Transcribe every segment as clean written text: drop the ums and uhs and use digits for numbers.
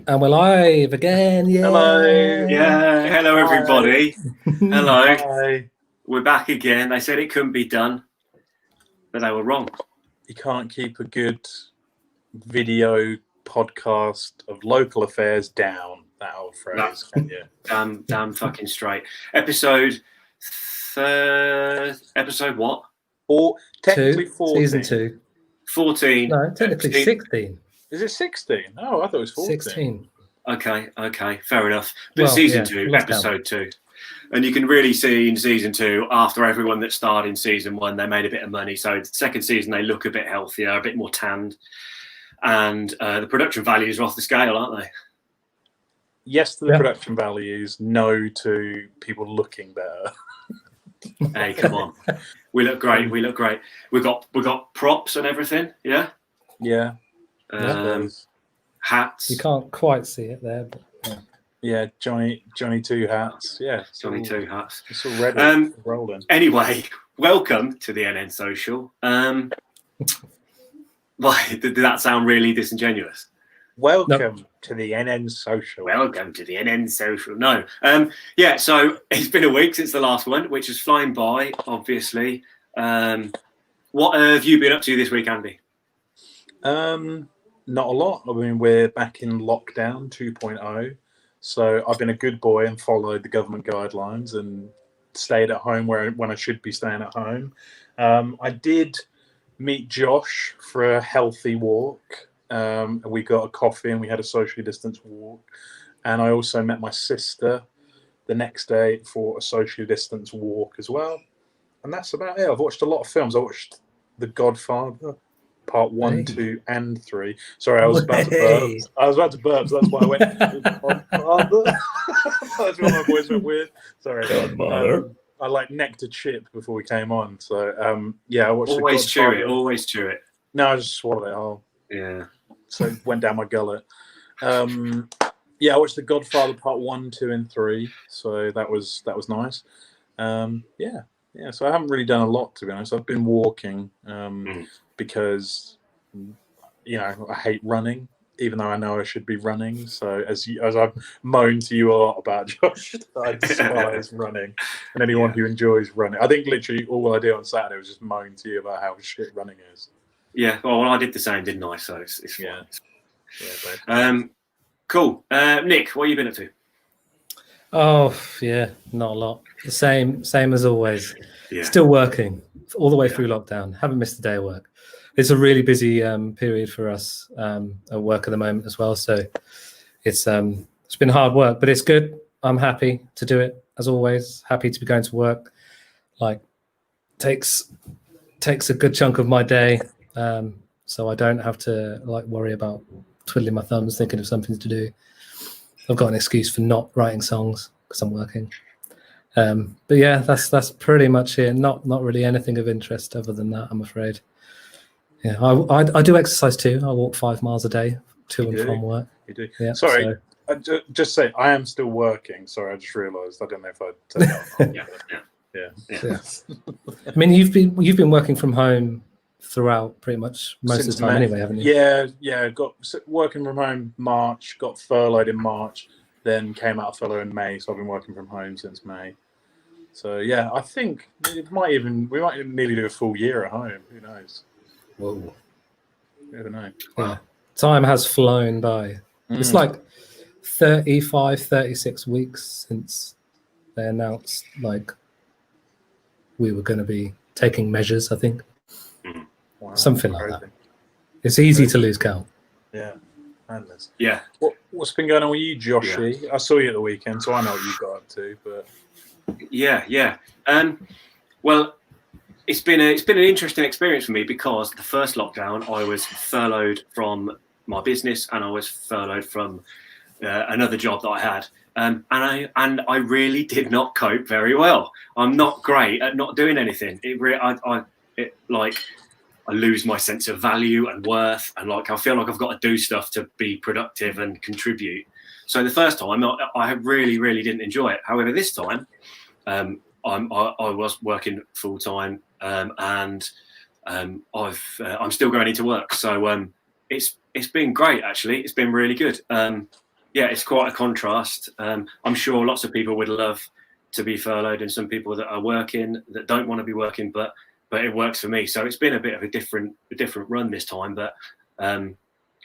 And we're live again. Yeah. Hello. Yeah, hello everybody. Hello. Hi. We're back again. They said it couldn't be done, but they were wrong. You can't keep a good video podcast of local affairs down. That old phrase, can you? Damn fucking straight. Episode what? Or technically 14. Season 2. 14. No, technically 16. Is it 16? Oh, I thought it was 14. 16. Okay, fair enough. But Well, season yeah, 2, lost episode 2. And you can really see in season 2, after everyone that starred in season 1, they made a bit of money. So the second season, they look a bit healthier, a bit more tanned. And the production values are off the scale, aren't they? Yes to the production values, no to people looking better. Hey, come on. We look great. We got props and everything, yeah? Yeah. Hats. You can't quite see it there, but yeah. Johnny Two Hats. Yeah. Johnny Two Hats. It's already rolling. Anyway, welcome to the NN Social. Why did that sound really disingenuous? Welcome to the NN Social. Welcome to the NN Social. No. Yeah, so it's been a week since the last one, which has flown by, obviously. What have you been up to this week, Andy? Not a lot. I mean, we're back in lockdown 2.0. So I've been a good boy and followed the government guidelines and stayed at home when I should be staying at home. I did meet Josh for a healthy walk. We got a coffee and we had a socially distanced walk. And I also met my sister the next day for a socially distanced walk as well. And that's about it. I've watched a lot of films. I watched The Godfather, Part 1, 2, and 3. Sorry, I was about to burp. So that's why I went. Godfather. That's why my voice went weird. Sorry. Godfather. I like necked a chip before we came on. So I watched. Always chew it. Always chew it. No, I just swallowed it whole. Yeah. So it went down my gullet. I watched The Godfather Part 1, 2, and 3. So that was nice. So I haven't really done a lot, to be honest. I've been walking because I hate running, even though I know I should be running. So as I've moaned to you a lot about, Josh, I despise running, and anyone who enjoys running. I think literally all I did on Saturday was just moan to you about how shit running is. Yeah, well, I did the same, didn't I? So it's fine. Yeah, cool. Nick, what have you been up to? oh yeah, not a lot. The same as always. Yeah. Still working all the way through lockdown. Haven't missed a day of work. It's a really busy period for us at work at the moment as well. So it's been hard work, but it's good. I'm happy to do it as always. Happy to be going to work. Like takes a good chunk of my day, so I don't have to worry about twiddling my thumbs thinking of something to do. I've got an excuse for not writing songs because I'm working. But yeah, that's pretty much it. Not really anything of interest other than that, I'm afraid. Yeah, I do exercise too. I walk 5 miles a day to and from work. You do. Yeah, sorry, just say I am still working. Sorry, I just realised. I don't know if I said that. Yeah. I mean, you've been working from home throughout pretty much most of the time anyway, haven't you? Yeah. Got working from home March. Got furloughed in March. Then came out of furlough in May. So I've been working from home since May. So yeah, I think we might even nearly do a full year at home. Who knows? Whoa. You never know. Yeah. Time has flown by. It's like 35, 36 weeks since they announced we were going to be taking measures, I think. Wow, something like that. It's easy to lose count. Yeah. Madness. Yeah. What's been going on with you, Joshy? Yeah. I saw you at the weekend, so I know what you got up to. But yeah. Well, it's been an interesting experience for me because the first lockdown I was furloughed from my business and I was furloughed from another job that I had, and I really did not cope very well. I'm not great at not doing anything. I lose my sense of value and worth, and I feel like I've got to do stuff to be productive and contribute. So the first time I really, really didn't enjoy it. However, this time I was working full time, and I'm still going into work. So it's been great actually. It's been really good. it's quite a contrast. I'm sure lots of people would love to be furloughed, and some people that are working that don't want to be working, but it works for me. So it's been a bit of a different run this time, but I'm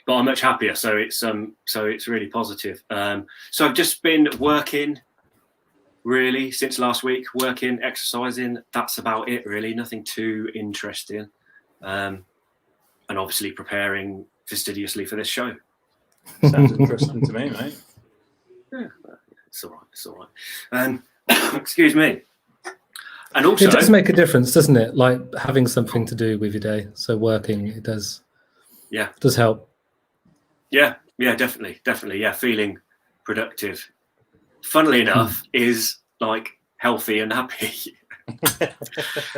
much happier. So it's really positive. So I've just been working really since last week, working, exercising. That's about it, really. Nothing too interesting. And obviously preparing fastidiously for this show. Sounds interesting to me, mate. Yeah, it's all right. It's all right. Excuse me. And also, it does make a difference, doesn't it? Like having something to do with your day. So working, it does. Yeah, does help. Yeah, definitely. Yeah, feeling productive. Funnily enough, is like healthy and happy.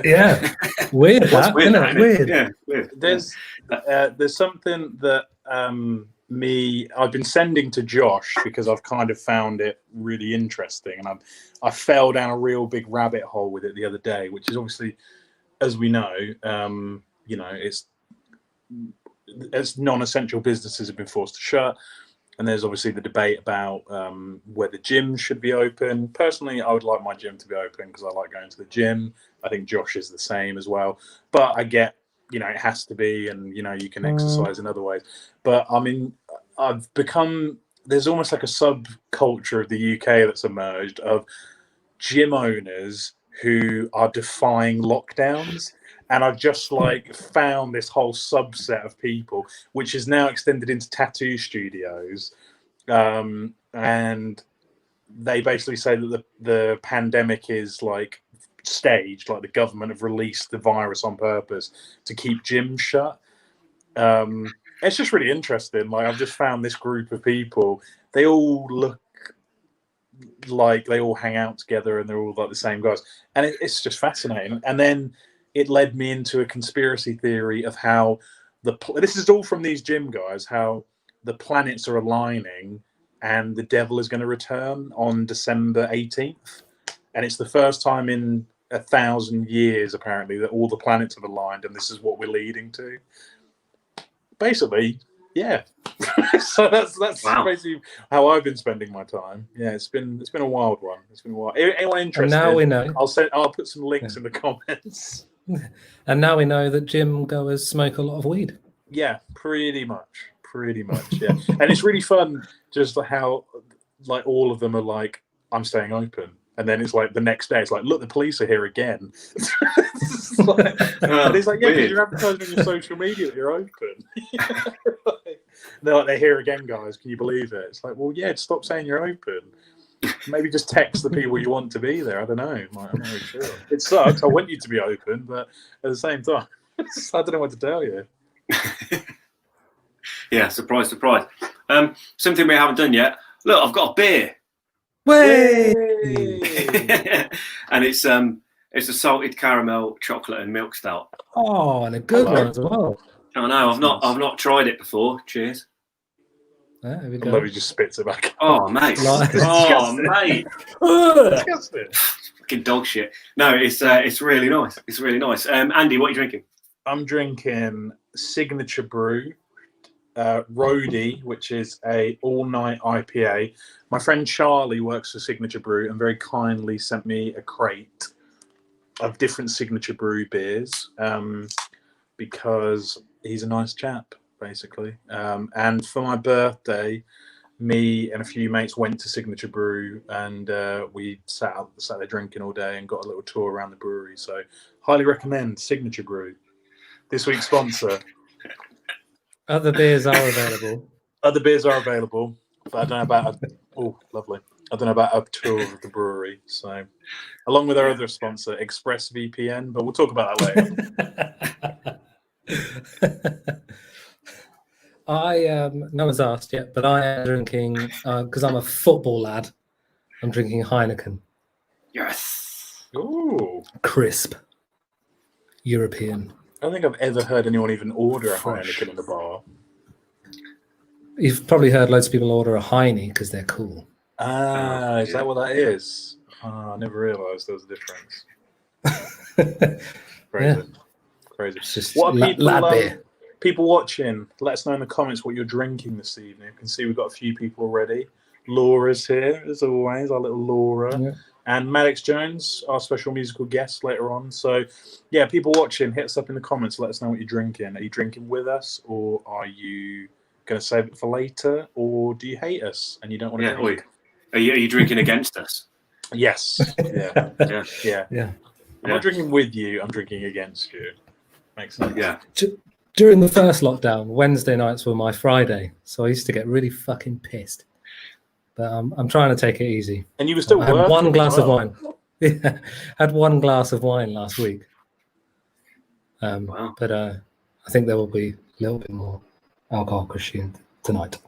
Yeah, weird. That, weird, isn't it? Weird. Yeah, weird. There's something that I've been sending to Josh because I've kind of found it really interesting, and I fell down a real big rabbit hole with it the other day, which is obviously, as we know, it's non-essential businesses have been forced to shut. And there's obviously the debate about whether gyms should be open. Personally, I would like my gym to be open because I like going to the gym. I think Josh is the same as well. But I get, it has to be, and, you can exercise in other ways. But I mean, there's almost like a subculture of the UK that's emerged of gym owners who are defying lockdowns. And I've just found this whole subset of people, which is now extended into tattoo studios. And they basically say that the pandemic is staged, like the government have released the virus on purpose to keep gyms shut. It's just really interesting. I've just found this group of people, they all look like they all hang out together and they're all like the same guys. And it's just fascinating. And then it led me into a conspiracy theory of how this is all from these gym guys, how the planets are aligning and the devil is going to return on December 18th. And it's the first time in 1,000 years, apparently, that all the planets have aligned, and this is what we're leading to. Basically, yeah. So that's wow. basically how I've been spending my time. Yeah, it's been a wild one. It's been a wild. Anyone interested? And now we know. I'll put some links in the comments. And now we know that gym goers smoke a lot of weed. Yeah, pretty much. Yeah, and it's really fun just how all of them are like, I'm staying open, and then it's the next day it's look, the police are here again. And it's yeah, because you're advertising on your social media that you're open. They're here again, guys. Can you believe it? It's well, yeah, stop saying you're open. Maybe just text the people you want to be there. I don't know. I'm not really sure. It sucks. I want you to be open, but at the same time, I don't know what to tell you. Yeah, surprise. Something we haven't done yet. Look, I've got a beer. Way! And it's a salted caramel chocolate and milk stout. Oh, and a good one as well. I know. I've not tried it before. Cheers. There we I go. love he just spits it back. Oh, mate. Mate. Disgusting. Fucking dog shit. No, it's really nice. It's really nice. Andy, what are you drinking? I'm drinking Signature Brew, Roadie, which is a all-night IPA. My friend Charlie works for Signature Brew and very kindly sent me a crate of different Signature Brew beers because he's a nice chap, basically. And for my birthday, me and a few mates went to Signature Brew and we sat there drinking all day and got a little tour around the brewery. So highly recommend Signature Brew. This week's sponsor. Other beers are available. Other beers are available, but I don't know about lovely. I don't know about a tour of the brewery. So, along with our other sponsor, ExpressVPN, but we'll talk about that later. No one's asked yet, but I am drinking because I'm a football lad. I'm drinking Heineken. Yes. Ooh, crisp, European. I don't think I've ever heard anyone even order a Heineken in the bar. You've probably heard loads of people order a Heine because they're cool. Is that what that is? I never realised there was a difference. Crazy. It's just What are people? lad beer. People watching, let us know in the comments what you're drinking this evening. You can see we've got a few people already. Laura's here, as always, our little Laura. Yeah. And Maddox Jones, our special musical guest later on. So, yeah, people watching, hit us up in the comments. Let us know what you're drinking. Are you drinking with us, or are you going to save it for later, or do you hate us and you don't want to drink? Are you drinking against us? Yes. Yeah. Yeah. I'm not drinking with you. I'm drinking against you. Makes sense. Yeah. During the first lockdown, Wednesday nights were my Friday, so I used to get really fucking pissed. But I'm trying to take it easy. And you were still I had working one glass as of well. wine. Yeah, had one glass of wine last week. Wow. But I think there will be a little bit more alcohol consumed tonight.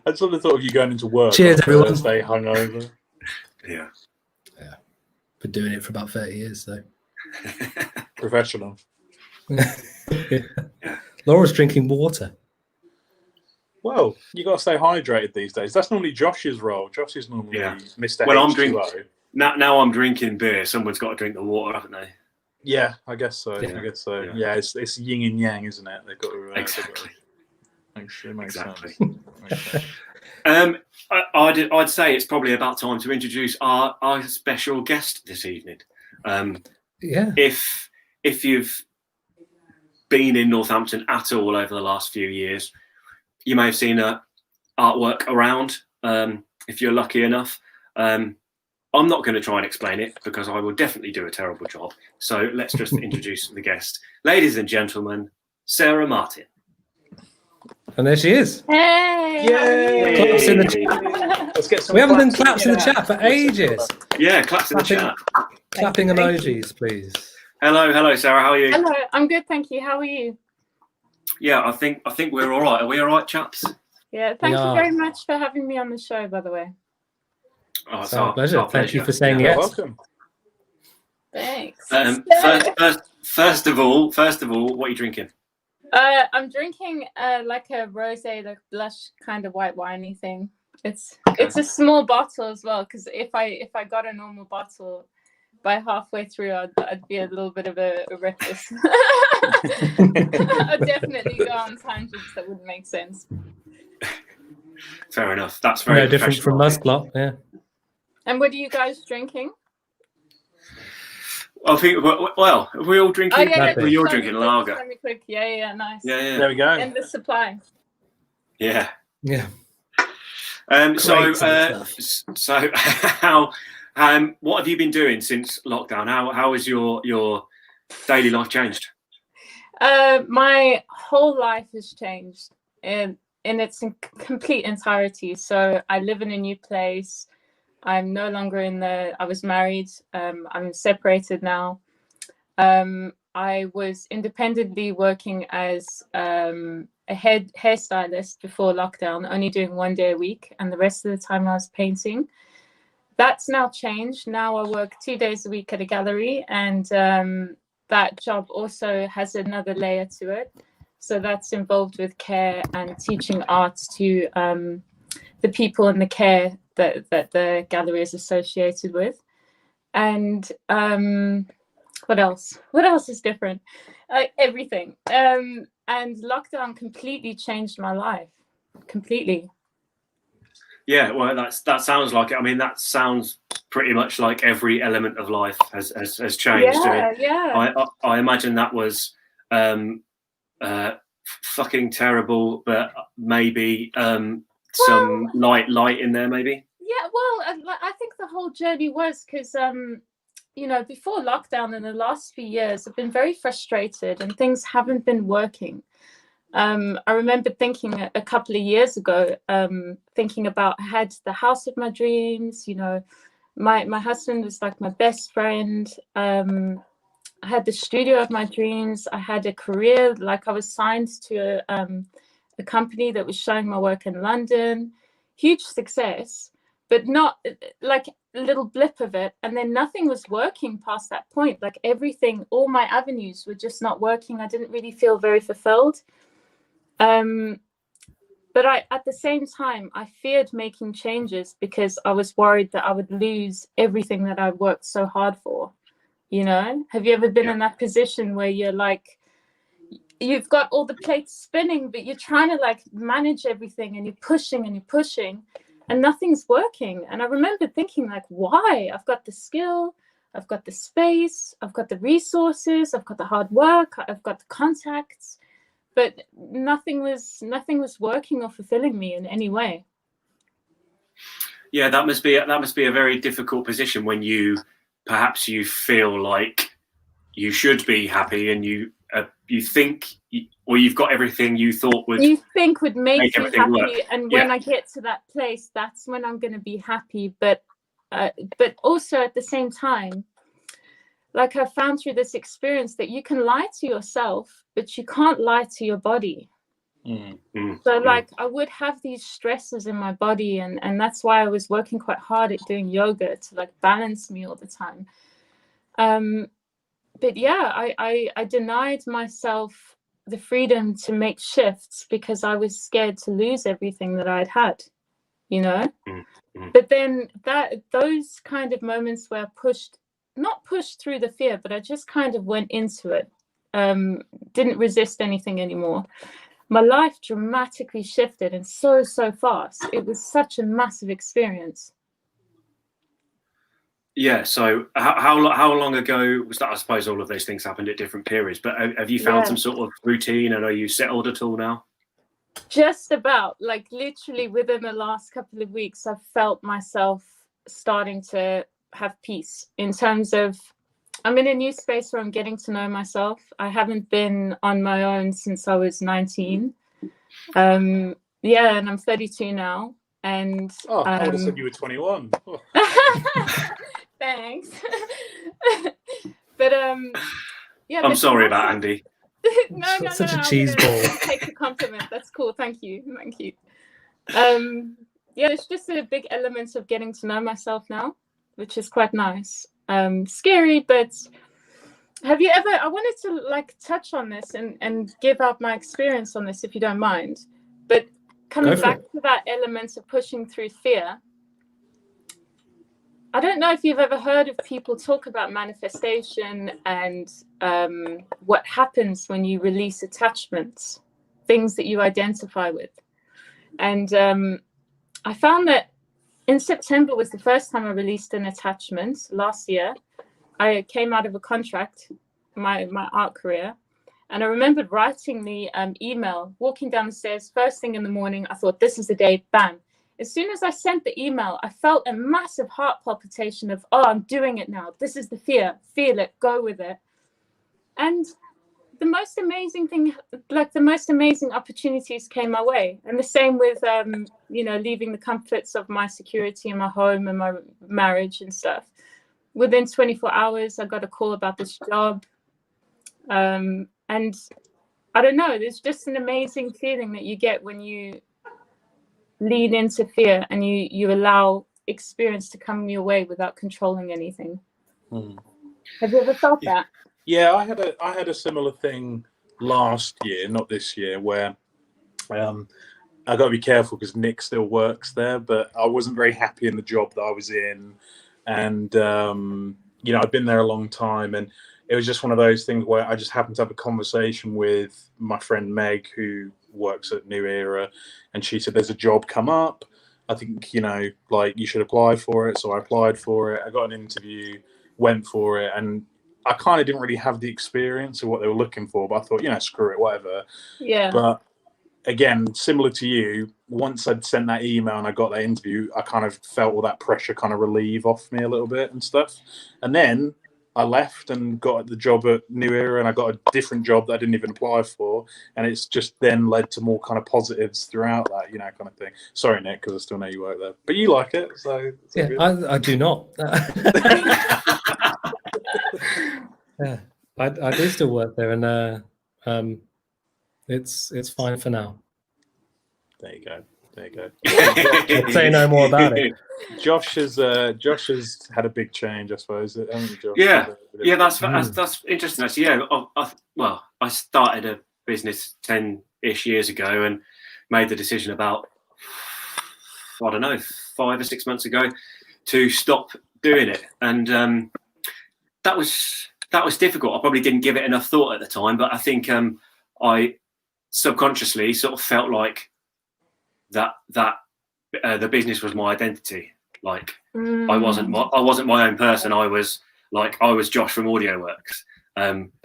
I sort of thought of you going into work. Cheers, on everyone. Thursday, hungover. Yeah. Been doing it for about 30 years, so. Professional. Laura's drinking water. Well, you got to stay hydrated these days. That's normally Josh's role. Josh is normally Mr. Well, I'm H2O. drinking now. I'm drinking beer. Someone's got to drink the water, haven't they? Yeah, I guess so. Yeah. I guess so. Yeah. Yeah, it's yin and yang, isn't it? They've got to Exactly. It makes Exactly. sense. Makes sense. I'd say it's probably about time to introduce our special guest this evening. Yeah. If you've been in Northampton at all over the last few years, you may have seen artwork around. If you're lucky enough, I'm not going to try and explain it because I will definitely do a terrible job. So let's just introduce the guest, ladies and gentlemen, Sarah Martin. And there she is. Hey! Yay! Claps in the chat. Let's get some We haven't done claps claps in the chat for ages. Yeah, claps in the Clapping. chat. Clapping emojis, please. Hello, Sarah. How are you? Hello, I'm good, thank you. How are you? Yeah, I think we're all right. Are we all right, chaps? Yeah, thank We you are. very much for having me on the show, by the way. Oh, It's our pleasure. Thank you for saying You're yes. welcome. Thanks. First of all, what are you drinking? I'm drinking like a rosé, like blush kind of white winey thing. It's a small bottle as well, because if I got a normal bottle, by halfway through I'd be a little bit of a reckless. I'd definitely go on tangents that wouldn't make sense. Fair enough. That's very No different from professional. Musclot, yeah. And what are you guys drinking? I think. Well, are we all drinking? Oh yeah, Well, you're just drinking let me lager. Let me quick. Yeah, nice. Yeah. There we go. And the supply. Yeah. Yeah. So Great how what have you been doing since lockdown? How has your daily life changed? My whole life has changed in its complete entirety. So I live in a new place. I'm no longer I was married. I'm separated now. I was independently working as a hairstylist before lockdown, only doing 1 day a week, and the rest of the time I was painting. That's now changed. Now I work 2 days a week at a gallery, and that job also has another layer to it. So that's involved with care and teaching arts to the people in the care that the gallery is associated with. And what else? What else is different? Everything. And lockdown completely changed my life. Completely. Yeah, well, that sounds like it. I mean, that sounds pretty much like every element of life has changed. Yeah. I imagine that was fucking terrible, but maybe some light in there, maybe. Yeah, well, I think the whole journey was because, before lockdown in the last few years, I've been very frustrated and things haven't been working. I remember thinking a couple of years ago, thinking about, I had the house of my dreams, my husband was like my best friend. I had the studio of my dreams. I had a career, like I was signed to a company that was showing my work in London. Huge success, but not like a little blip of it. And then nothing was working past that point. Like everything, all my avenues were just not working. I didn't really feel very fulfilled. But at the same time, I feared making changes because I was worried that I would lose everything that I worked so hard for. Have you ever been in that position where you're like, you've got all the plates spinning, but you're trying to like manage everything, and you're pushing and you're pushing, and nothing's working. And I remember thinking like, why? I've got the skill, I've got the space, I've got the resources, I've got the hard work, I've got the contacts, but nothing was working or fulfilling me in any way. Yeah, that must be a very difficult position when you feel like you should be happy, and you think, or you've got everything you thought would make you happy, work. And when I get to that place, that's when I'm going to be happy. But also at the same time, like I found through this experience that you can lie to yourself, but you can't lie to your body. So like I would have these stresses in my body, and that's why I was working quite hard at doing yoga to like balance me all the time. But yeah, I denied myself the freedom to make shifts because I was scared to lose everything that I'd had, you know. But then those kind of moments where I not pushed through the fear, but I just kind of went into it, didn't resist anything anymore. My life dramatically shifted, and so fast. It was such a massive experience. Yeah. So how long ago was that? I suppose all of those things happened at different periods, but have you found some sort of routine, and are you settled at all now? Just about, like literally within the last couple of weeks, I've felt myself starting to have peace in terms of, I'm in a new space where I'm getting to know myself. I haven't been on my own since I was 19. And I'm 32 now. And I would have said you were 21. Oh. Thanks. But I'm sorry about Andy. No, such a cheese ball. Take the compliment. That's cool. Thank you. It's just a big element of getting to know myself now, which is quite nice. Scary, but have you ever, I wanted to like touch on this and give out my experience on this, if you don't mind, but coming back to that element of pushing through fear, I don't know if you've ever heard of people talk about manifestation and what happens when you release attachments, things that you identify with. And I found that in September was the first time I released an attachment last year. I came out of a contract, my art career, and I remembered writing the email, walking down the stairs, first thing in the morning. I thought, this is the day, bam. As soon as I sent the email, I felt a massive heart palpitation of, oh, I'm doing it now. This is the fear. Feel it. Go with it. And the most amazing thing, like the most amazing opportunities came my way. And the same with, leaving the comforts of my security in my home and my marriage and stuff. Within 24 hours, I got a call about this job. And I don't know, there's just an amazing feeling that you get when you lean into fear and you allow experience to come your way without controlling anything. Have you ever felt that? Yeah, I had a similar thing last year, not this year, where I got to be careful because Nick still works there, but I wasn't very happy in the job that I was in, and I'd been there a long time, and it was just one of those things where I just happened to have a conversation with my friend Meg, who works at New Era, and she said, there's a job come up. I think, you should apply for it. So I applied for it. I got an interview, went for it. And I kind of didn't really have the experience of what they were looking for, but I thought, screw it, whatever. Yeah. But again, similar to you, once I'd sent that email and I got that interview, I kind of felt all that pressure kind of relieve off me a little bit and stuff. And then I left and got the job at New Era, and I got a different job that I didn't even apply for, and it's just then led to more kind of positives throughout that, kind of thing. Sorry, Nick, because I still know you work there, but you like it, so yeah, I do not. Yeah, I do still work there, and it's fine for now. There you go. I'll say no more about it. Josh has had a big change, I suppose. Josh? Yeah, that's interesting. Actually, yeah. I started a business 10-ish years ago and made the decision about, I don't know, 5 or 6 months ago to stop doing it, and that was difficult. I probably didn't give it enough thought at the time, but I think I subconsciously sort of felt like that the business was my identity. Like I wasn't my own person. I was Josh from AudioWorks.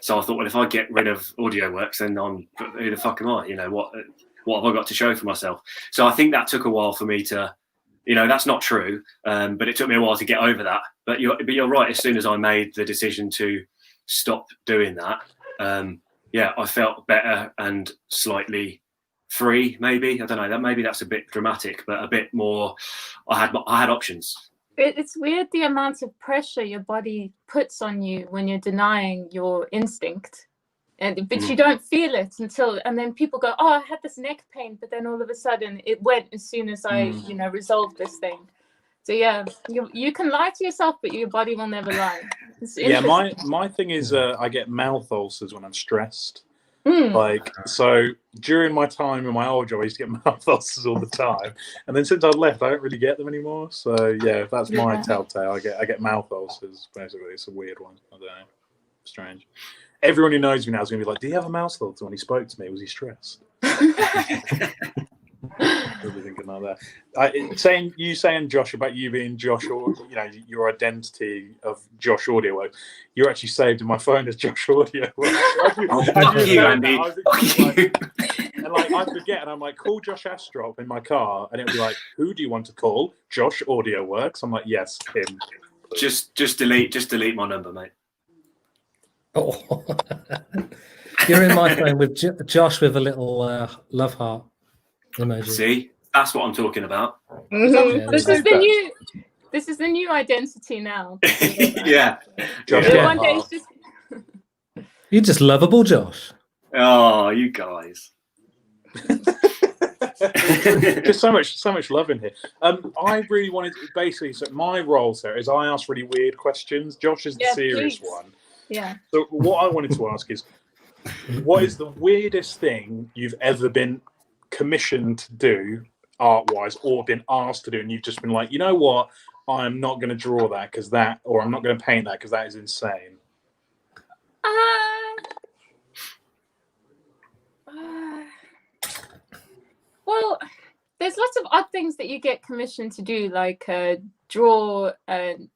So I thought, well, if I get rid of AudioWorks, then who the fuck am I? You know, what have I got to show for myself? So I think that took a while for me to, you know, that's not true. But it took me a while to get over that. But you're right. As soon as I made the decision to stop doing that, I felt better and slightly free. Maybe, I don't know. Maybe that's a bit dramatic, but a bit more. I had options. It's weird the amount of pressure your body puts on you when you're denying your instinct, but you don't feel it and then people go, oh, I had this neck pain, but then all of a sudden it went as soon as I resolved this thing. So yeah, you can lie to yourself, but your body will never lie. Yeah, my thing is I get mouth ulcers when I'm stressed. Like, so during my time in my old job, I used to get mouth ulcers all the time, and then since I left, I don't really get them anymore. So yeah, that's my telltale. I get mouth ulcers. Basically, it's a weird one. I don't know, strange. Everyone who knows me now is going to be like, "Do you have a mouth ulcer?" When he spoke to me, was he stressed? Really thinking like that. Saying Josh about you being Josh, or you know, your identity of Josh AudioWorks, you're actually saved in my phone as Josh AudioWorks. Andy. And like I forget, and I'm like, call Josh Astrop in my car, and it'll be like, who do you want to call? Josh AudioWorks. I'm like, yes, him. Just delete my number, mate. Oh. You're in my phone with Josh with a little love heart emoji. See, that's what I'm talking about. Yeah, this is the new identity now. Yeah. Josh, One day it's just You're just lovable, Josh. Oh, you guys. Just so much love in here. I really wanted to, basically, so my role, Sarah, is I ask really weird questions. Josh is the serious one. Yeah. So what I wanted to ask is, what is the weirdest thing you've ever been commissioned to do art-wise, or been asked to do, and you've just been like, you know what, I'm not going to draw that because that, or I'm not going to paint that because that is insane? Well, there's lots of odd things that you get commissioned to do, like draw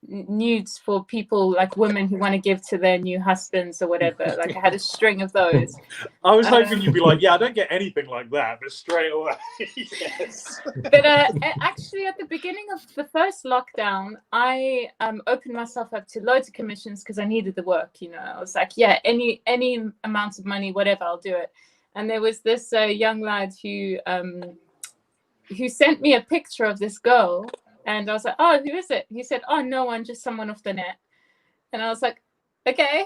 nudes for people, like women who want to give to their new husbands or whatever. Like I had a string of those. I was hoping you'd be like, yeah, I don't get anything like that, but straight away, yes. But actually, at the beginning of the first lockdown, I opened myself up to loads of commissions because I needed the work. You know, I was like, yeah, any amount of money, whatever, I'll do it. And there was this young lad who sent me a picture of this girl. And I was like, oh, who is it? He said, oh, no one, just someone off the net. And I was like, okay.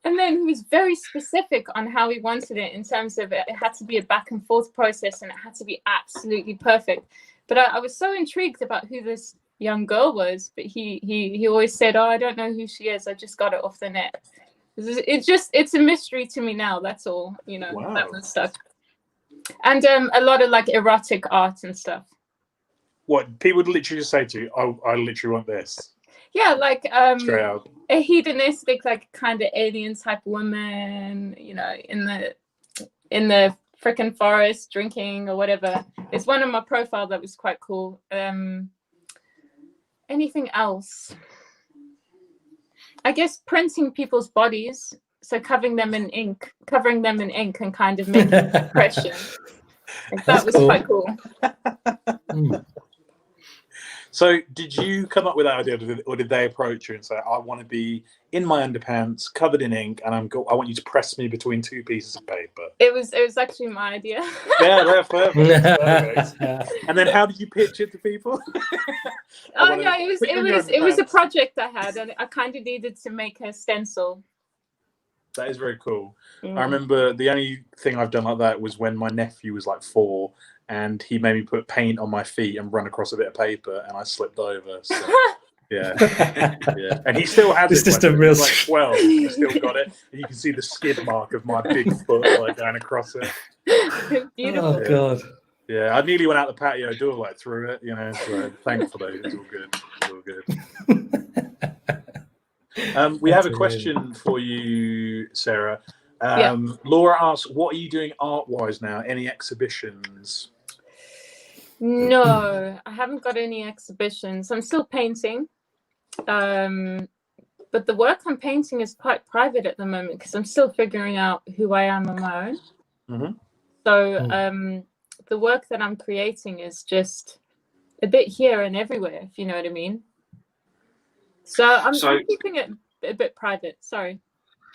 And then he was very specific on how he wanted it, in terms of it had to be a back and forth process and it had to be absolutely perfect. But I was so intrigued about who this young girl was. But he always said, oh, I don't know who she is. I just got it off the net. It's a mystery to me now. That's all, you know, wow. That kind of stuff. And a lot of like erotic art and stuff. What people would literally just say to you, oh, I literally want this. Yeah, like straight out. A hedonistic, like kind of alien type woman, you know, in the frickin' forest drinking or whatever. It's one on my profile that was quite cool. Anything else? I guess printing people's bodies, so covering them in ink and kind of making an impression. That was cool. Quite cool. So did you come up with that idea, or did they approach you and say, I want to be in my underpants, covered in ink, and I want you to press me between two pieces of paper? It was actually my idea. Yeah, that's perfect. And then how did you pitch it to people? It was a project I had, and I kind of needed to make a stencil. That is very cool. I remember the only thing I've done like that was when my nephew was like 4, and he made me put paint on my feet and run across a bit of paper, and I slipped over. So, yeah, yeah. And he still has it. It's just a real. Like 12, he still got it, and you can see the skid mark of my big foot like going across it. Beautiful. Oh god. Yeah, I nearly went out the patio door like through it. You know, so thankfully it's all good. It's all good. We have a question for you, Sarah. Laura asks, what are you doing art-wise now? Any exhibitions? No, I haven't got any exhibitions. I'm still painting. But the work I'm painting is quite private at the moment because I'm still figuring out who I am on my own. Mm-hmm. So the work that I'm creating is just a bit here and everywhere, if you know what I mean. So I'm keeping it a bit private. Sorry.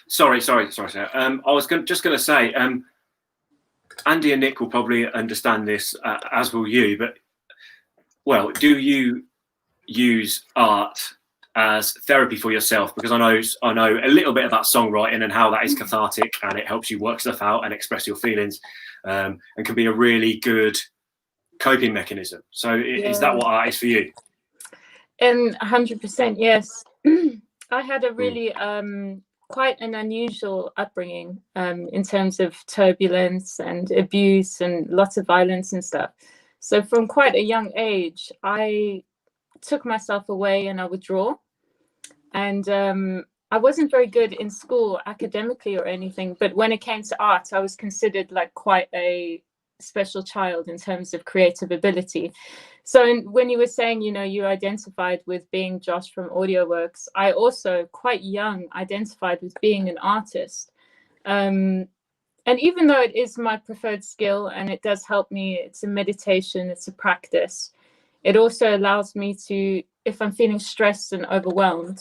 Sorry, Sarah. I was just going to say, Andy and Nick will probably understand this, as will you. But well, do you use art as therapy for yourself? Because I know a little bit about songwriting and how that is cathartic, and it helps you work stuff out and express your feelings, and can be a really good coping mechanism. So is that what art is for you? And 100%, yes. I had a really quite an unusual upbringing in terms of turbulence and abuse and lots of violence and stuff. So from quite a young age, I took myself away and I would draw. And I wasn't very good in school academically or anything, but when it came to art, I was considered like quite a special child in terms of creative ability. So when you were saying, you know, you identified with being Josh from AudioWorks, I also quite young identified with being an artist. And even though it is my preferred skill and it does help me, it's a meditation, it's a practice. It also allows me to, if I'm feeling stressed and overwhelmed,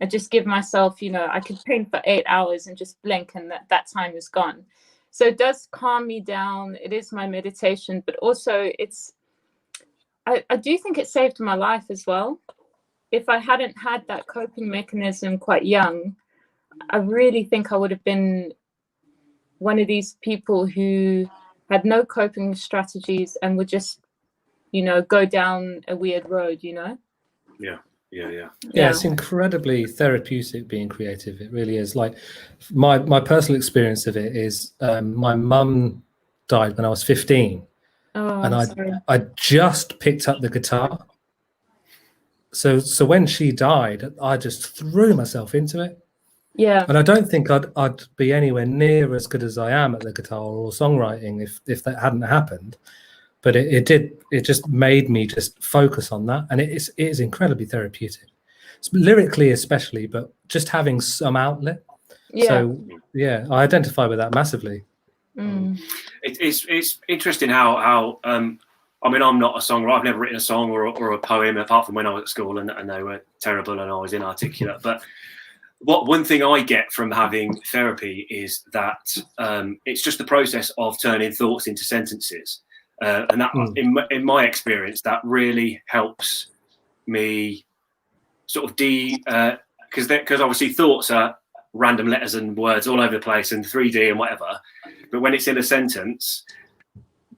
I just give myself, you know, I could paint for 8 hours and just blink and that time is gone. So it does calm me down. It is my meditation, but also I do think it saved my life as well. If I hadn't had that coping mechanism quite young, I really think I would have been one of these people who had no coping strategies and would just, you know, go down a weird road, you know? Yeah, it's incredibly therapeutic being creative. It really is. Like my personal experience of it is my mum died when I was 15. And I just picked up the guitar. So when she died, I just threw myself into it. Yeah. And I don't think I'd be anywhere near as good as I am at the guitar or songwriting if that hadn't happened. But it just made me just focus on that. And it is incredibly therapeutic. It's lyrically especially, but just having some outlet. Yeah. So yeah, I identify with that massively. It's interesting how I mean, I'm not a songwriter. I've never written a song or a poem apart from when I was at school and they were terrible and I was inarticulate. But one thing I get from having therapy is that it's just the process of turning thoughts into sentences. And that, in my experience, that really helps me sort of because obviously thoughts are random letters and words all over the place and 3D and whatever. But when it's in a sentence,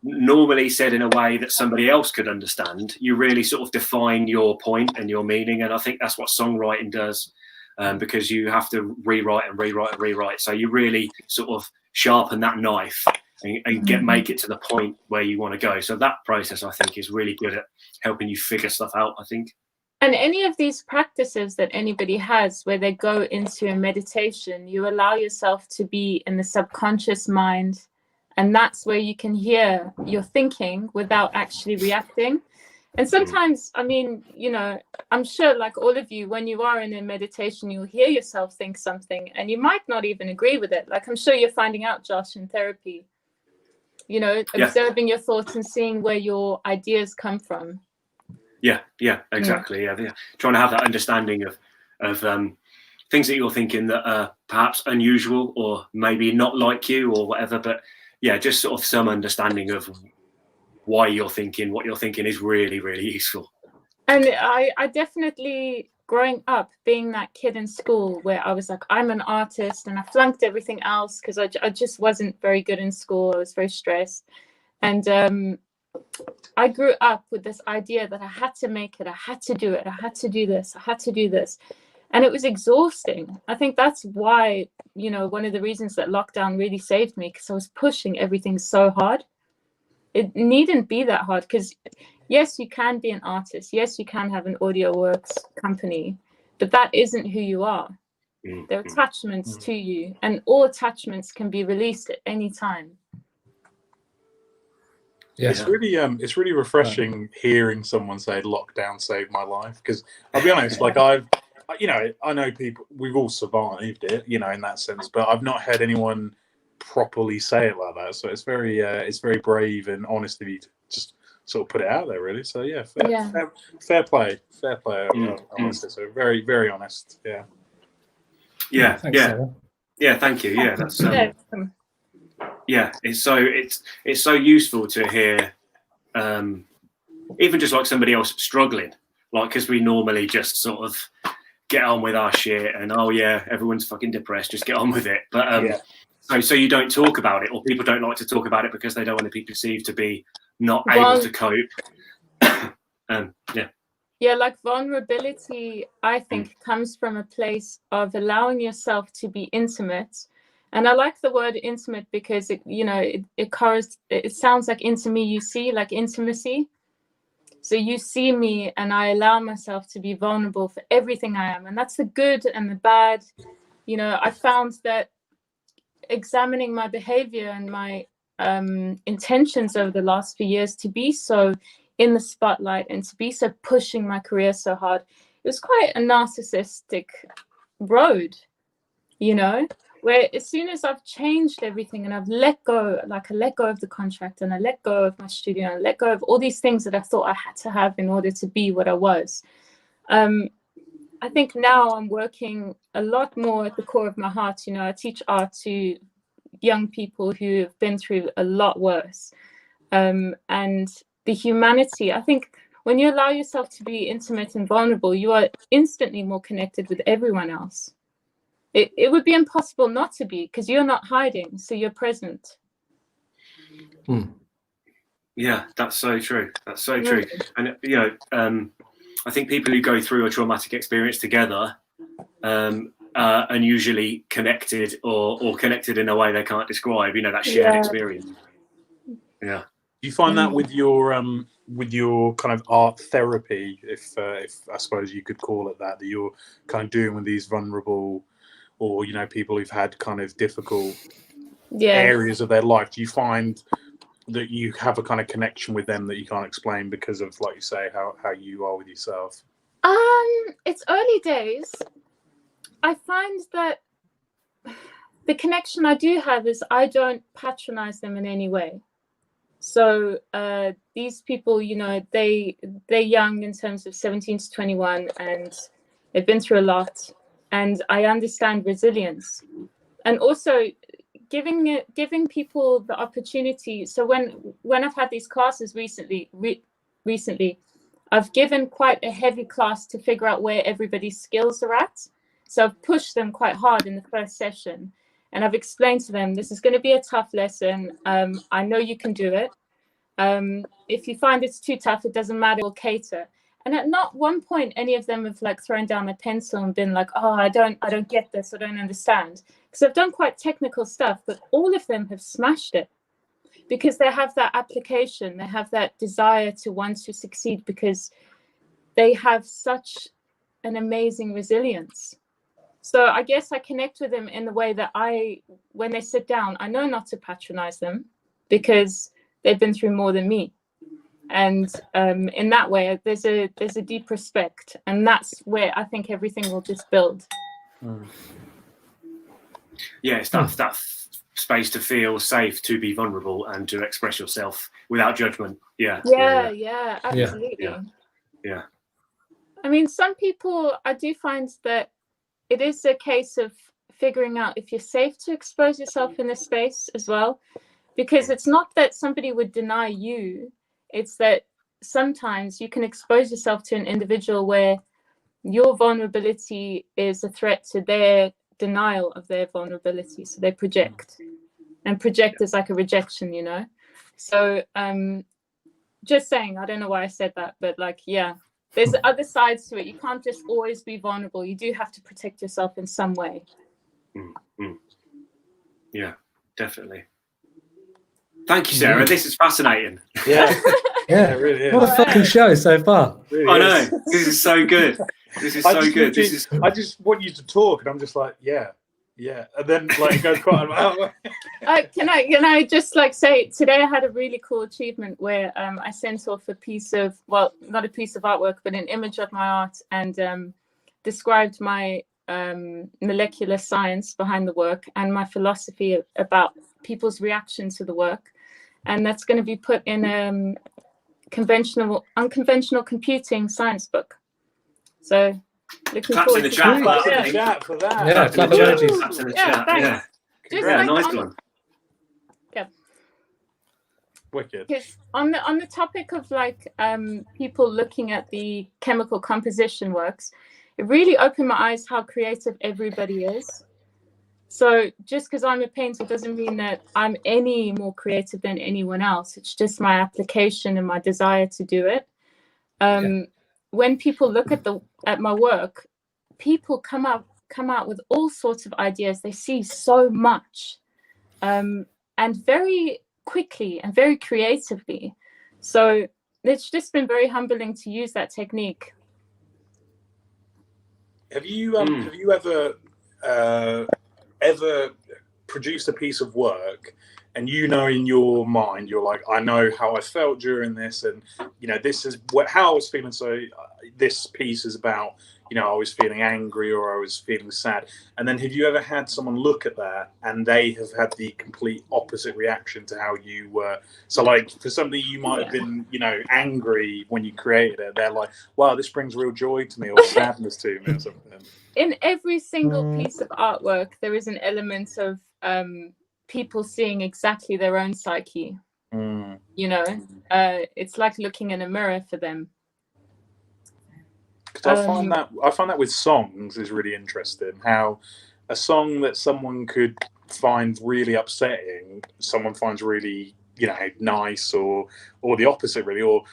normally said in a way that somebody else could understand, you really sort of define your point and your meaning. And I think that's what songwriting does, because you have to rewrite and rewrite and rewrite. So you really sort of sharpen that knife and make it to the point where you want to go. So that process, I think, is really good at helping you figure stuff out, I think. And any of these practices that anybody has where they go into a meditation, you allow yourself to be in the subconscious mind. And that's where you can hear your thinking without actually reacting. And sometimes, I mean, you know, I'm sure like all of you, when you are in a meditation, you'll hear yourself think something and you might not even agree with it. Like I'm sure you're finding out, Josh, in therapy, you know, observing your thoughts and seeing where your ideas come from. Yeah, exactly. Yeah. Trying to have that understanding of things that you're thinking that are perhaps unusual or maybe not like you or whatever. But yeah, just sort of some understanding of why you're thinking what you're thinking is really, really useful. And I definitely, growing up, being that kid in school where I was like, I'm an artist and I flunked everything else because I just wasn't very good in school. I was very stressed. And I grew up with this idea that I had to make it, I had to do it, I had to do this, I had to do this. And it was exhausting. I think that's why, you know, one of the reasons that lockdown really saved me, because I was pushing everything so hard. It needn't be that hard because, yes, you can be an artist. Yes, you can have an AudioWorks company, but that isn't who you are. They're attachments to you, and all attachments can be released at any time. Yeah. It's really refreshing hearing someone say lockdown saved my life, because I'll be honest, like I know people, we've all survived it, in that sense, but I've not heard anyone properly say it like that. So it's very brave and honest of you to just sort of put it out there, really. So yeah, fair play. Honestly, so very, very honest. Yeah. Thanks, Sarah. Yeah, thank you. Yeah, that's it's so useful to hear, even just like somebody else struggling, like, because we normally just sort of get on with our shit and everyone's fucking depressed, just get on with it. But so you don't talk about it, or people don't like to talk about it because they don't want to be perceived to be not able to cope. Like vulnerability, I think, comes from a place of allowing yourself to be intimate. And I like the word intimate because it sounds like into me, you see, like intimacy. So you see me and I allow myself to be vulnerable for everything I am. And that's the good and the bad. I found that examining my behavior and my intentions over the last few years to be so in the spotlight and to be so pushing my career so hard, it was quite a narcissistic road, where as soon as I've changed everything and I've let go, like I let go of the contract and I let go of my studio and I let go of all these things that I thought I had to have in order to be what I was. I think now I'm working a lot more at the core of my heart. I teach art to young people who have been through a lot worse. And the humanity, I think when you allow yourself to be intimate and vulnerable, you are instantly more connected with everyone else. It would be impossible not to be, because you're not hiding, so you're present. Yeah, that's so true. That's so true. And I think people who go through a traumatic experience together are usually connected or connected in a way they can't describe. That shared experience. Yeah. Do you find that with your kind of art therapy, if I suppose you could call it that you're kind of doing with these vulnerable, or people who've had kind of difficult areas of their life? Do you find that you have a kind of connection with them that you can't explain because of, like you say, how you are with yourself? It's early days. I find that the connection I do have is I don't patronize them in any way. So these people, they're young in terms of 17 to 21, and they've been through a lot. And I understand resilience, and also giving people the opportunity. So when I've had these classes recently, I've given quite a heavy class to figure out where everybody's skills are at. So I've pushed them quite hard in the first session, and I've explained to them, this is going to be a tough lesson. I know you can do it. If you find it's too tough, it doesn't matter, we'll cater. And at not one point, any of them have thrown down a pencil and been like, oh, I don't get this, I don't understand. Because I've done quite technical stuff, but all of them have smashed it because they have that application, they have that desire to want to succeed, because they have such an amazing resilience. So I guess I connect with them in the way that when they sit down, I know not to patronize them because they've been through more than me. And in that way, there's a deep respect, and that's where I think everything will just build. Yeah, it's that space to feel safe, to be vulnerable, and to express yourself without judgment. Yeah, absolutely. Yeah. I mean, some people, I do find that it is a case of figuring out if you're safe to expose yourself in this space as well, because it's not that somebody would deny you. It's that sometimes you can expose yourself to an individual where your vulnerability is a threat to their denial of their vulnerability. So they project, and project is like a rejection, So just saying, I don't know why I said that, but there's other sides to it. You can't just always be vulnerable. You do have to protect yourself in some way. Yeah, definitely. Thank you, Sarah. This is fascinating. Yeah, it really is. What a fucking show so far. Really I know. This is so good. This is so good. I just want you to talk, and I'm just like, yeah, and then like it goes quite. Can I just like say today I had a really cool achievement where I sent off a piece of, well, not a piece of artwork, but an image of my art, and described my molecular science behind the work and my philosophy about people's reaction to the work, and that's going to be put in unconventional computing science book. So looking Claps forward in the to chat. that. Claps in the chat for that. Yeah, clap emojis. Claps in the Yeah, chat. thanks. Yeah, Just yeah, like nice one. Wicked. Because on the topic of like people looking at the chemical composition works, it really opened my eyes how creative everybody is. So just because I'm a painter doesn't mean that I'm any more creative than anyone else. It's just my application and my desire to do it. When people look at my work, people come out with all sorts of ideas. They see so much, and very quickly and very creatively. So it's just been very humbling to use that technique. Have you ever produced a piece of work and in your mind you're like, I know how I felt during this, and this is how I was feeling, so this piece is about I was feeling angry or I was feeling sad, and then have you ever had someone look at that and they have had the complete opposite reaction to how you were? So like for something you might have been angry when you created it, they're like, wow, this brings real joy to me or sadness to me or something. In every single piece of artwork there is an element of people seeing exactly their own psyche. It's like looking in a mirror for them. Because I find that with songs is really interesting. How a song that someone could find really upsetting, someone finds really nice, or the opposite really, or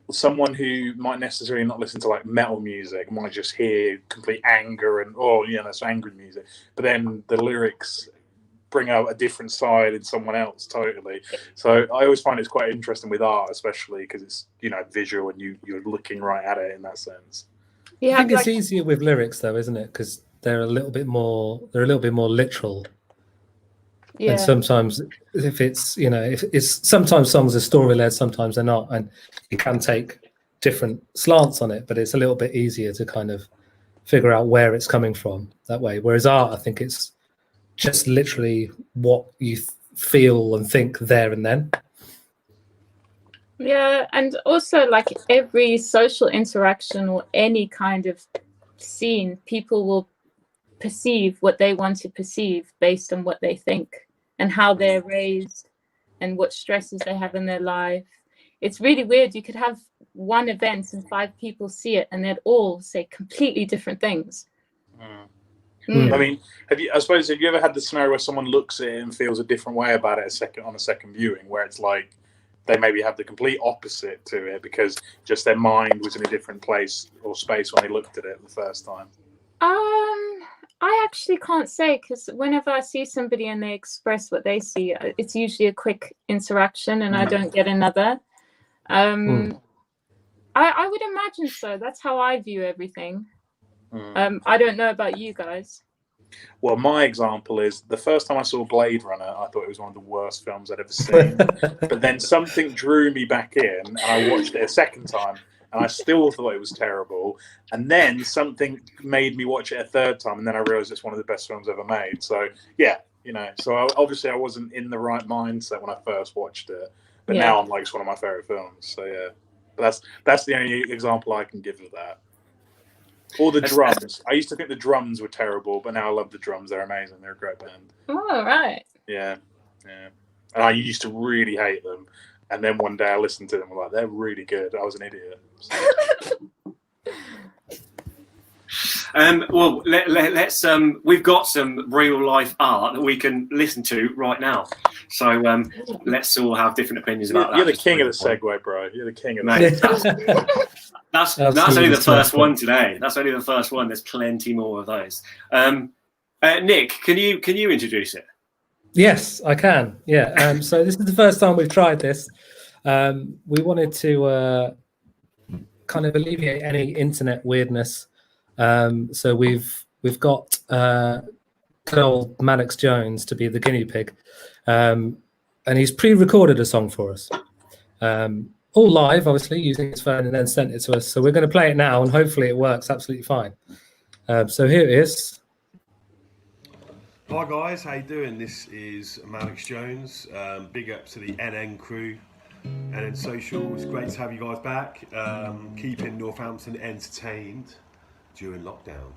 someone who might necessarily not listen to like metal music might just hear complete anger and that's angry music, but then the lyrics bring out a different side in someone else totally. So I always find it's quite interesting with art, especially because it's visual and you're looking right at it in that sense. I think it's easier with lyrics though, isn't it? Because they're a little bit more literal. Yeah. And sometimes if it's sometimes songs are story led, sometimes they're not, and you can take different slants on it, but it's a little bit easier to kind of figure out where it's coming from that way. Whereas art, I think it's just literally what you feel and think there and then. Yeah, and also like every social interaction or any kind of scene, people will perceive what they want to perceive based on what they think and how they're raised and what stresses they have in their life. It's really weird. You could have one event and 5 people see it and they'd all say completely different things. I mean, have you ever had the scenario where someone looks at it and feels a different way about it on a second viewing, where it's like they maybe have the complete opposite to it because just their mind was in a different place or space when they looked at it the first time? I actually can't say, because whenever I see somebody and they express what they see, it's usually a quick interaction and I don't get another. I would imagine so. That's how I view everything. I don't know about you guys. Well, my example is the first time I saw Blade Runner, I thought it was one of the worst films I'd ever seen. But then something drew me back in and I watched it a second time and I still thought it was terrible. And then something made me watch it a third time and then I realized it's one of the best films ever made. So, yeah, so obviously I wasn't in the right mindset when I first watched it. But now I'm like, it's one of my favorite films. So, yeah. But that's the only example I can give of that. Or the drums. I used to think the drums were terrible, but now I love the drums. They're amazing. They're a great band. Oh, right. Yeah. And I used to really hate them. And then one day I listened to them and I'm like, they're really good. I was an idiot. Well, let's. We've got some real life art that we can listen to right now. So let's all have different opinions about that. You're the king of the segue, bro. You're the king of that. That's only the first one today. That's only the first one. There's plenty more of those. Nick, can you introduce it? Yes, I can. Yeah. So this is the first time we've tried this. We wanted to kind of alleviate any internet weirdness So we've got good old Maddox Jones to be the guinea pig, and he's pre-recorded a song for us, all live, obviously, using his phone, and then sent it to us. So we're going to play it now, and hopefully it works absolutely fine. So here it is. Hi guys, how you doing? This is Maddox Jones. Big up to the NN crew, NN Social. It's great to have you guys back. Keeping Northampton entertained during lockdown.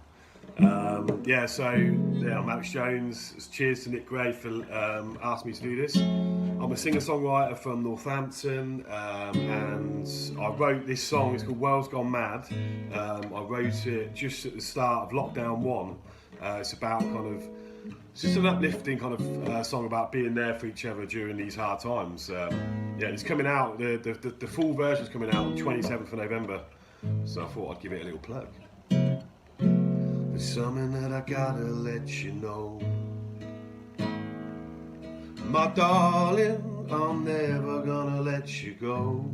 I'm Maddox Jones. Cheers to Nick Gray for asking me to do this. I'm a singer-songwriter from Northampton, and I wrote this song. It's called World's Gone Mad. I wrote it just at the start of lockdown 1. It's about it's just an uplifting kind of song about being there for each other during these hard times. It's coming out. The full version's coming out on 27th of November. So I thought I'd give it a little plug. There's something that I gotta let you know, my darling. I'm never gonna let you go.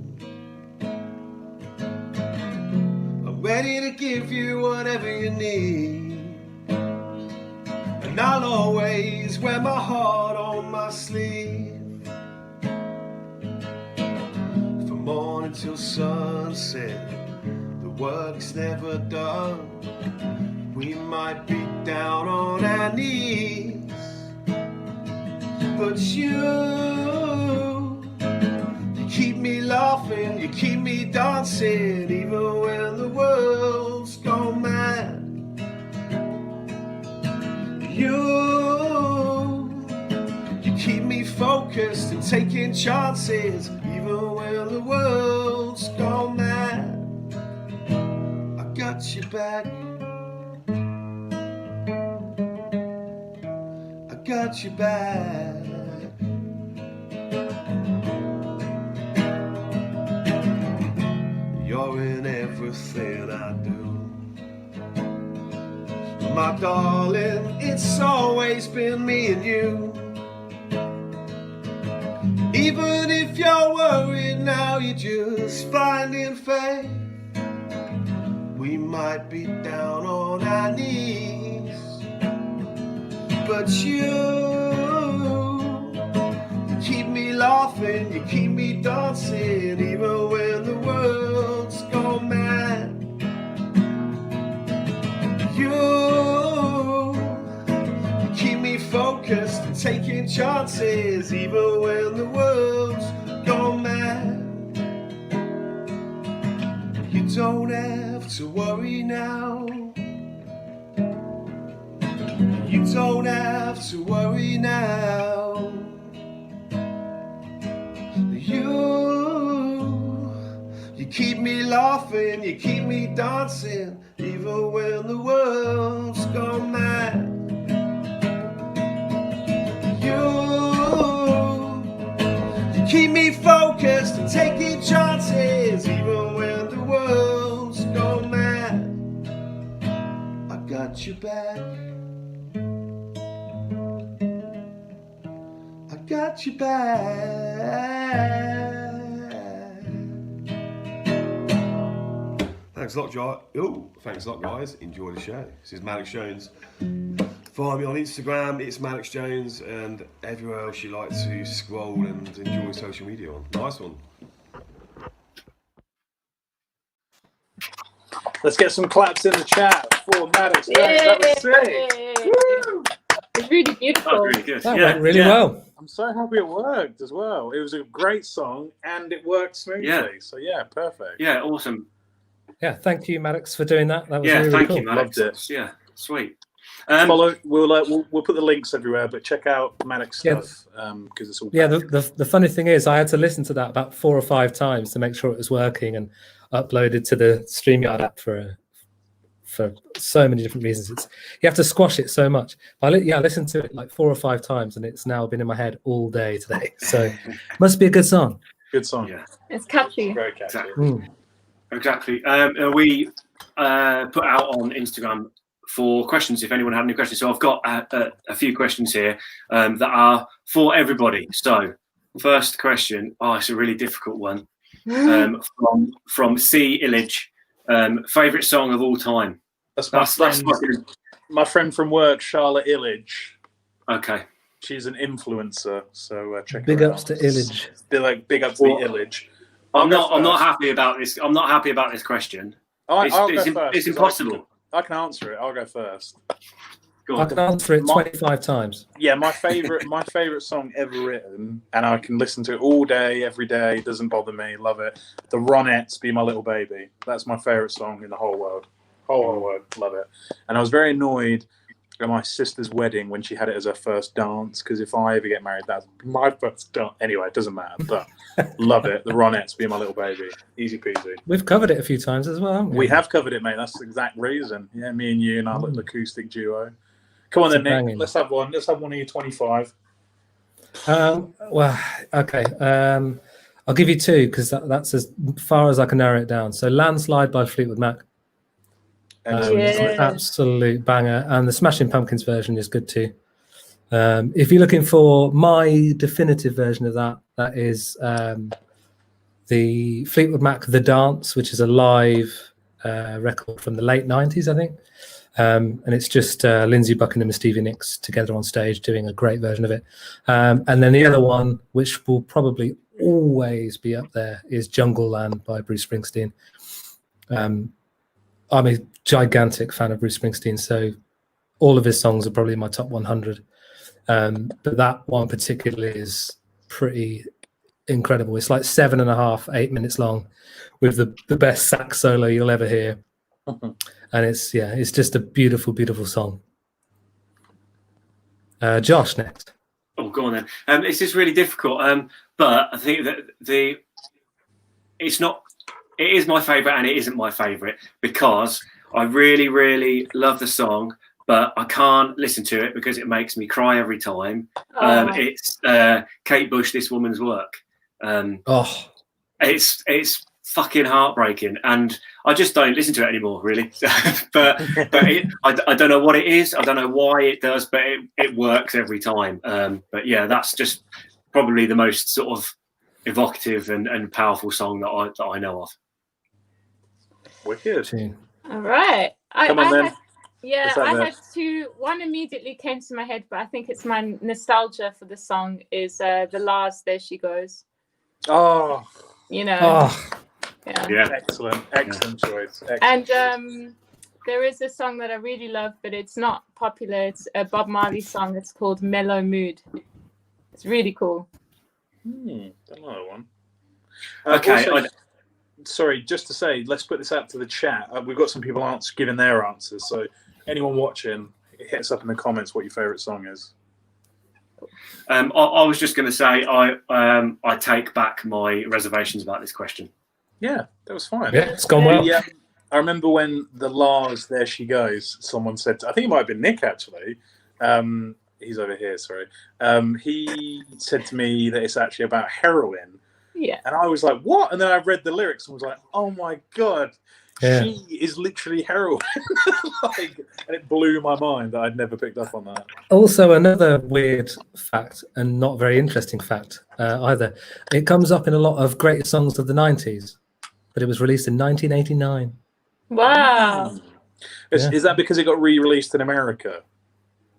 I'm ready to give you whatever you need, and I'll always wear my heart on my sleeve. From morning till sunset, the work's never done. We might be down on our knees, but you keep me laughing, you keep me dancing, even when the world's gone mad. You keep me focused and taking chances, even when the world's gone mad. I got your back, I got your back. You're in everything I do, my darling. It's always been me and you. Even if you're worried now, you're just finding faith. We might be down on our knees, but you keep me laughing, you keep me dancing, even when the world's gone mad. You keep me focused and taking chances, even when the world's gone mad. You don't have to worry now. You don't have to worry now. You keep me laughing, you keep me dancing, even when the world's gone mad. You keep me focused and taking chances, even when the world's gone mad. I got your back, I got your back. Thanks a lot, thanks a lot, guys. Enjoy the show. This is Maddox Jones. Follow me on Instagram, it's Maddox Jones, and everywhere else you like to scroll and enjoy social media on. Nice one. Let's get some claps in the chat for Maddox Jones. That was sick. Woo! It's really beautiful. That was really good. That went really well. I'm so happy it worked as well. It was a great song and it worked smoothly. Yeah. So yeah, perfect. Yeah, awesome. Yeah, thank you, Maddox, for doing that. That was Yeah, really thank cool. you, Maddox. Loved it. Yeah, sweet. Follow. We'll put the links everywhere, but check out Maddox stuff because it's all. Yeah, the funny thing is, I had to listen to that about 4 or 5 times to make sure it was working, and uploaded to the StreamYard app for so many different reasons. You have to squash it so much. I listened to it like 4 or 5 times, and it's now been in my head all day today. So must be a good song. Good song. Yeah, It's catchy. Very catchy. exactly. Exactly. We put out on Instagram for questions if anyone had any questions. So I've got a few questions here that are for everybody. So first question, it's a really difficult one, from C. Illage. Favorite song of all time? That's my friend from work, Charlotte Illidge. Okay. She's an influencer, so check Big her ups out. to Illidge. Big up to the Illidge. I'm not happy about this. I'm not happy about this question. I'll go first. It's impossible. I can answer it. I'll go first. Go I on. can answer it 25 times. Yeah, my favorite song ever written, and I can listen to it all day, every day. Doesn't bother me. Love it. The Ronettes, "Be My Little Baby." That's my favorite song in the whole world. Whole world, love it. And I was very annoyed at my sister's wedding when she had it as her first dance, because if I ever get married, that's my first dance. Anyway, it doesn't matter. But love it. The Ronettes, "Be My Little Baby." Easy peasy. We've covered it a few times as well, haven't we? We have covered it, mate. That's the exact reason. Yeah, me and you and our little acoustic duo. Come on then, Nick. Banging. Let's have one. Let's have one of your 25. Well, okay. I'll give you two because that's as far as I can narrow it down. So, "Landslide" by Fleetwood Mac. It's an absolute banger, and the Smashing Pumpkins version is good too. If you're looking for my definitive version of that, that is the Fleetwood Mac "The Dance," which is a live record from the late 90s, I think. And it's just Lindsey Buckingham and Stevie Nicks together on stage doing a great version of it. And then the other one, which will probably always be up there, is "Jungle Land" by Bruce Springsteen. I'm a gigantic fan of Bruce Springsteen, so all of his songs are probably in my top 100. But that one particularly is pretty incredible. It's like 7.5, 8 minutes long with the best sax solo you'll ever hear. And it's just a beautiful, beautiful song. Josh, next. Oh, go on then. This is really difficult, but I think that it is my favourite and it isn't my favourite, because I really, really love the song, but I can't listen to it because it makes me cry every time. It's Kate Bush, "This Woman's Work." It's fucking heartbreaking, and I just don't listen to it anymore, really. but I don't know what it is. I don't know why it does, but it works every time. But yeah, that's just probably the most sort of evocative and powerful song that I know of. Wicked. All right. Come on then. I had two. One immediately came to my head, but I think it's my nostalgia for the song is the Lars, "There She Goes." Oh. You know. Oh. Yeah. Excellent choice. Excellent and choice. There is a song that I really love, but it's not popular. It's a Bob Marley song. It's called "Mellow Mood." It's really cool. Another one. Okay. Also, sorry, just to say, let's put this out to the chat. We've got some people giving their answers. So anyone watching, hit us up in the comments what your favourite song is. I was just going to say I take back my reservations about this question. Yeah, that was fine. Yeah, it's gone well. Yeah, I remember when the Lars, "There She Goes," someone said, I think it might have been Nick actually. He's over here, sorry. He said to me that it's actually about heroin. Yeah. And I was like, what? And then I read the lyrics and was like, oh my God, she is literally heroin. And it blew my mind that I'd never picked up on that. Also, another weird fact, and not very interesting fact either, it comes up in a lot of greatest songs of the 90s, but it was released in 1989. Wow. Is that because it got re-released in America?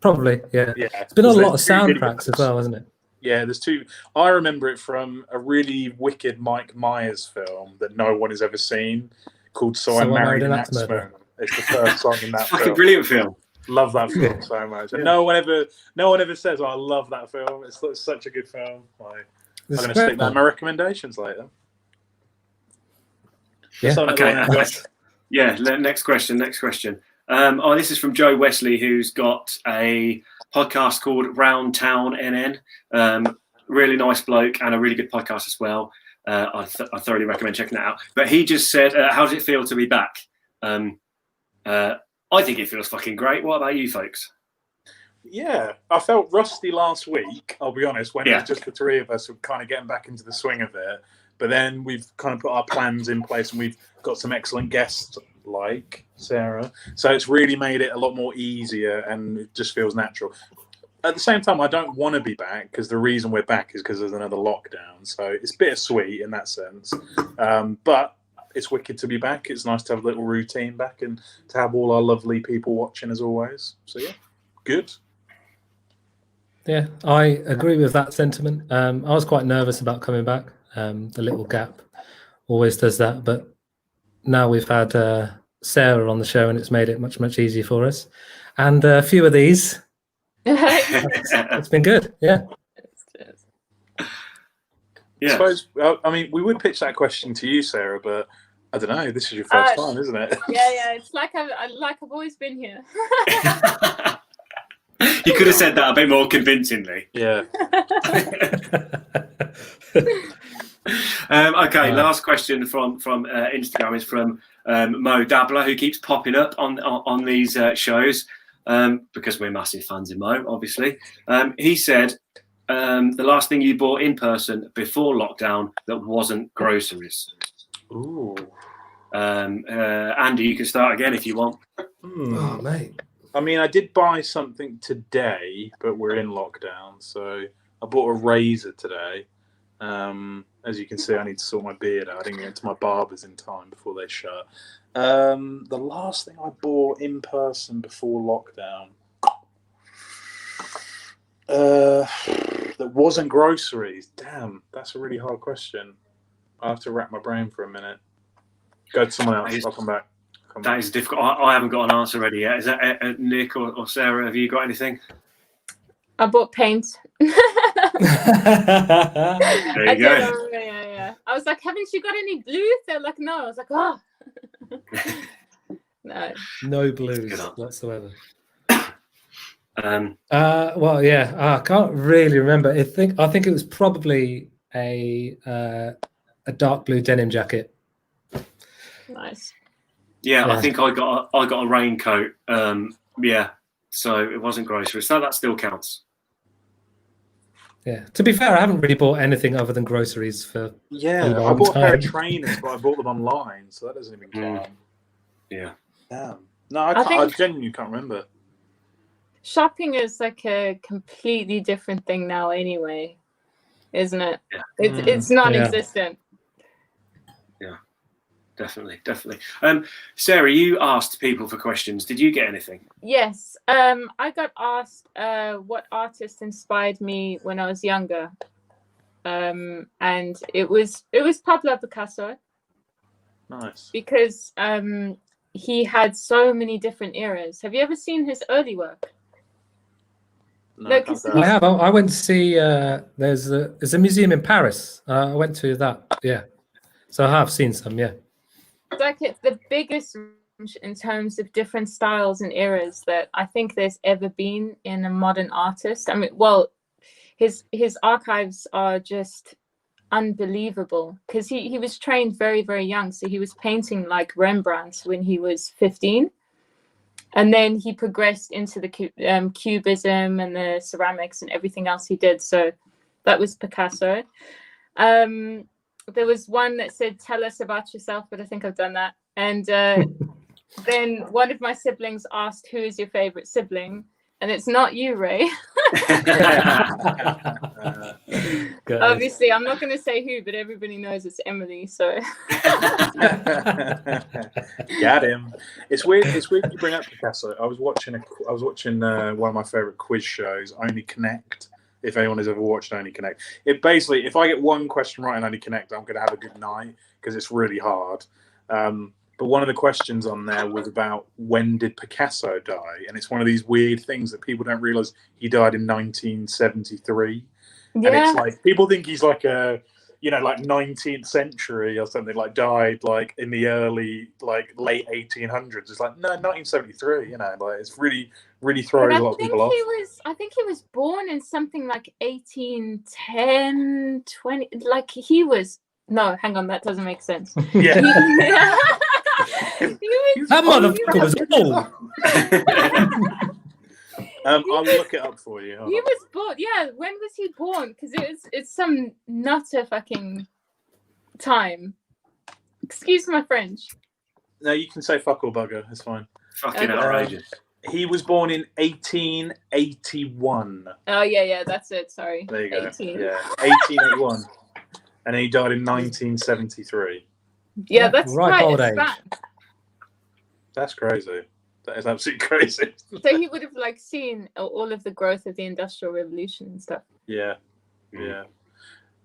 Probably, yeah. It's been on a lot of soundtracks as well, hasn't it? Yeah, there's two. I remember it from a really wicked Mike Myers film that no one has ever seen called So I Married an Axe Murderer. It's the first song in that film. Fucking brilliant film. Love that film so much. And no one ever says, I love that film. It's such a good film. I'm going to stick that in my recommendations later. Yeah. Okay. Next question. This is from Joe Wesley, who's got a podcast called Round Town NN. Really nice bloke and a really good podcast as well. I thoroughly recommend checking that out. But he just said, how does it feel to be back? I think it feels fucking great. What about you folks? Yeah, I felt rusty last week, I'll be honest, when it was just the three of us were kind of getting back into the swing of it. But then we've kind of put our plans in place and we've got some excellent guests like Sarah. So it's really made it a lot more easier and it just feels natural. At the same time, I don't want to be back because the reason we're back is because there's another lockdown. So it's bittersweet in that sense. But it's wicked to be back. It's nice to have a little routine back and to have all our lovely people watching as always. So yeah, good. Yeah, I agree with that sentiment. I was quite nervous about coming back. The little gap always does that, but now we've had Sarah on the show, and it's made it much, much easier for us. And a few of these, it's been good. Yeah. I suppose. I mean, we would pitch that question to you, Sarah, but I don't know. This is your first time, isn't it? Yeah. It's like I've always been here. You could have said that a bit more convincingly. Yeah. Okay, last question from Instagram is from Mo Dabbler, who keeps popping up on these shows because we're massive fans of Mo, obviously. He said, the last thing you bought in person before lockdown that wasn't groceries. Ooh. Andy, you can start again if you want. Oh, mate. I mean, I did buy something today, but we're in lockdown, so I bought a razor today. As you can see, I need to sort my beard out. I didn't get to my barber's in time before they shut. The last thing I bought in person before lockdown that wasn't groceries. Damn, that's a really hard question. I have to wrap my brain for a minute. Go to someone else. I'll come back. That is difficult. I haven't got an answer ready yet. Is that Nick or Sarah? Have you got anything? I bought paint. There you go. Yeah. I was like, haven't you got any blues? They're like, no. I was like, oh. No blues whatsoever. Well, yeah, I can't really remember. I think it was probably a dark blue denim jacket. Nice. Yeah, I think I got a raincoat. Yeah, so it wasn't groceries. So that still counts. Yeah. To be fair, I haven't really bought anything other than groceries for a long I bought time. a pair of trainers, but I bought them online, so that doesn't even count. Yeah. Damn. No, I genuinely can't remember. Shopping is like a completely different thing now anyway, isn't it? Yeah. It's non-existent. Yeah, definitely. Sarah, you asked people for questions. Did you get anything? Yes. I got asked what artist inspired me when I was younger. And it was Pablo Picasso. Nice. Because he had so many different eras. Have you ever seen his early work? No, I have. I went to see. There's a museum in Paris. I went to that. Yeah, so I have seen some. Yeah, it's like it's the biggest range in terms of different styles and eras that I think there's ever been in a modern artist. I mean, well, his archives are just unbelievable because he was trained very, very young. So he was painting like Rembrandt when he was 15. And then he progressed into the cubism and the ceramics and everything else he did. So that was Picasso. There was one that said, "Tell us about yourself," but I think I've done that. And then one of my siblings asked, "Who is your favorite sibling?" And it's not you, Ray. Obviously, I'm not going to say who, but everybody knows it's Emily. So got him. It's weird. It's weird you bring up Picasso. I was watching one of my favorite quiz shows, Only Connect. If anyone has ever watched Only Connect, it basically, if I get one question right in Only Connect, I'm going to have a good night because it's really hard. But one of the questions on there was about when did Picasso die? And it's one of these weird things that people don't realize he died in 1973. Yeah. And it's like, people think he's like like 19th century or something, like died like in the early, like late 1800s. It's like, no, 1973, like it's really, really throws a lot of people off. I think he was born in something like 1810, 20, like he was, no, hang on, that doesn't make sense. Yeah. That motherfucker was old. I'll look it up for you. He was born. Yeah, when was he born? Because it's some nutter fucking time. Excuse my French. No, you can say fuck or bugger. It's fine. Fucking outrageous. He was born in 1881. Oh yeah, that's it. Sorry. There you go. 18. Yeah, 1881, and he died in 1973. Yeah, that's ripe quite old a age. span. That's crazy. That is absolutely crazy. So he would have like seen all of the growth of the Industrial Revolution and stuff. Yeah, yeah.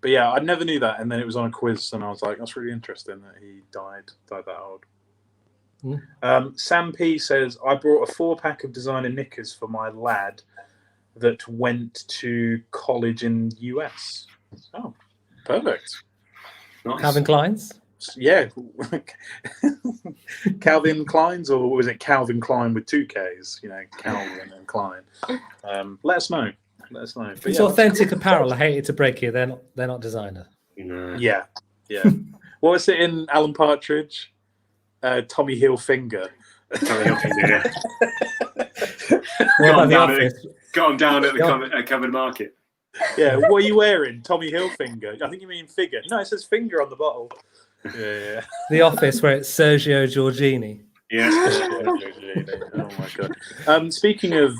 But yeah, I never knew that, and then it was on a quiz, and I was like, "That's really interesting that he died that old." Sam P says, "I brought a 4-pack of designer knickers for my lad that went to college in US." Oh, perfect. Nice. Calvin Klein's. Yeah, Calvin Klein's, or was it Calvin Klein with 2 Ks? You know, Calvin and Klein. Let us know. Let us know. If But it's yeah, authentic apparel, I hated to break you. They're not designer. No. Yeah, yeah. What was it in Alan Partridge? Tommy Hilfiger. Tommy Hilfiger, What about Got him The down Office? Got him down at the covered market. Yeah, what are you wearing? Tommy Hilfiger. I think you mean figure. No, it says finger on the bottle. Yeah. The Office, where it's Sergio Giorgini. Yeah. Oh my god. Speaking of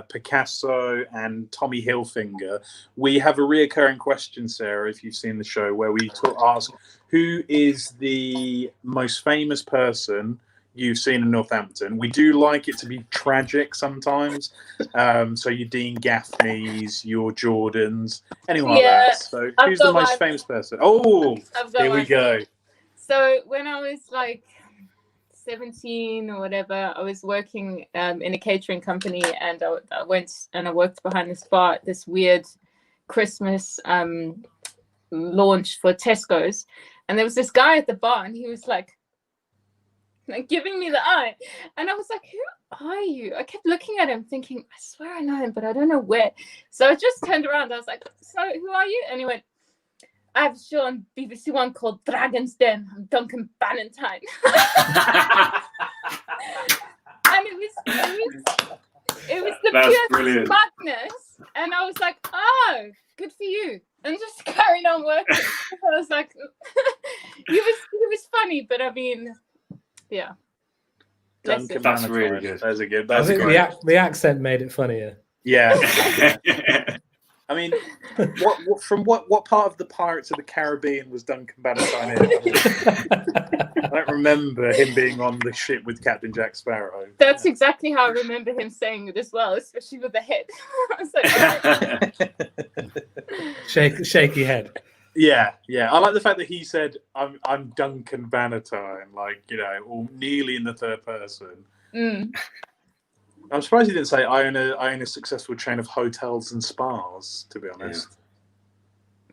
Picasso and Tommy Hilfiger, we have a reoccurring question, Sarah, if you've seen the show, where we ask who is the most famous person you've seen in Northampton. We do like it to be tragic sometimes. So your Dean Gaffneys, your Jordans, anyone like that. So who's the most famous person? Oh, here we go. So when I was like 17 or whatever, I was working in a catering company, and I went and I worked behind this bar at this weird Christmas launch for Tesco's, and there was this guy at the bar, and he was like giving me the eye, and I was like, who are you? I kept looking at him thinking, I swear I know him, but I don't know where. So I just turned around. I was like, so who are you? And he went, I have a show on BBC One called Dragon's Den. I'm Duncan Bannatyne. And it was the pure smugness. And I was like, oh, good for you. And just carried on working. I was like, he was funny, but I mean, yeah. Duncan That's Bannatyne. really good. That's a good. I That's think great. the accent made it funnier. Yeah. I mean, what part of the Pirates of the Caribbean was Duncan Bannatyne in? I don't remember him being on the ship with Captain Jack Sparrow. That's exactly how I remember him saying it as well, especially with the head. I was like, Shaky head. Yeah. I like the fact that he said, "I'm Duncan Bannatyne," like, you know, or nearly in the third person. I'm surprised he didn't say, I own a successful chain of hotels and spas, to be honest.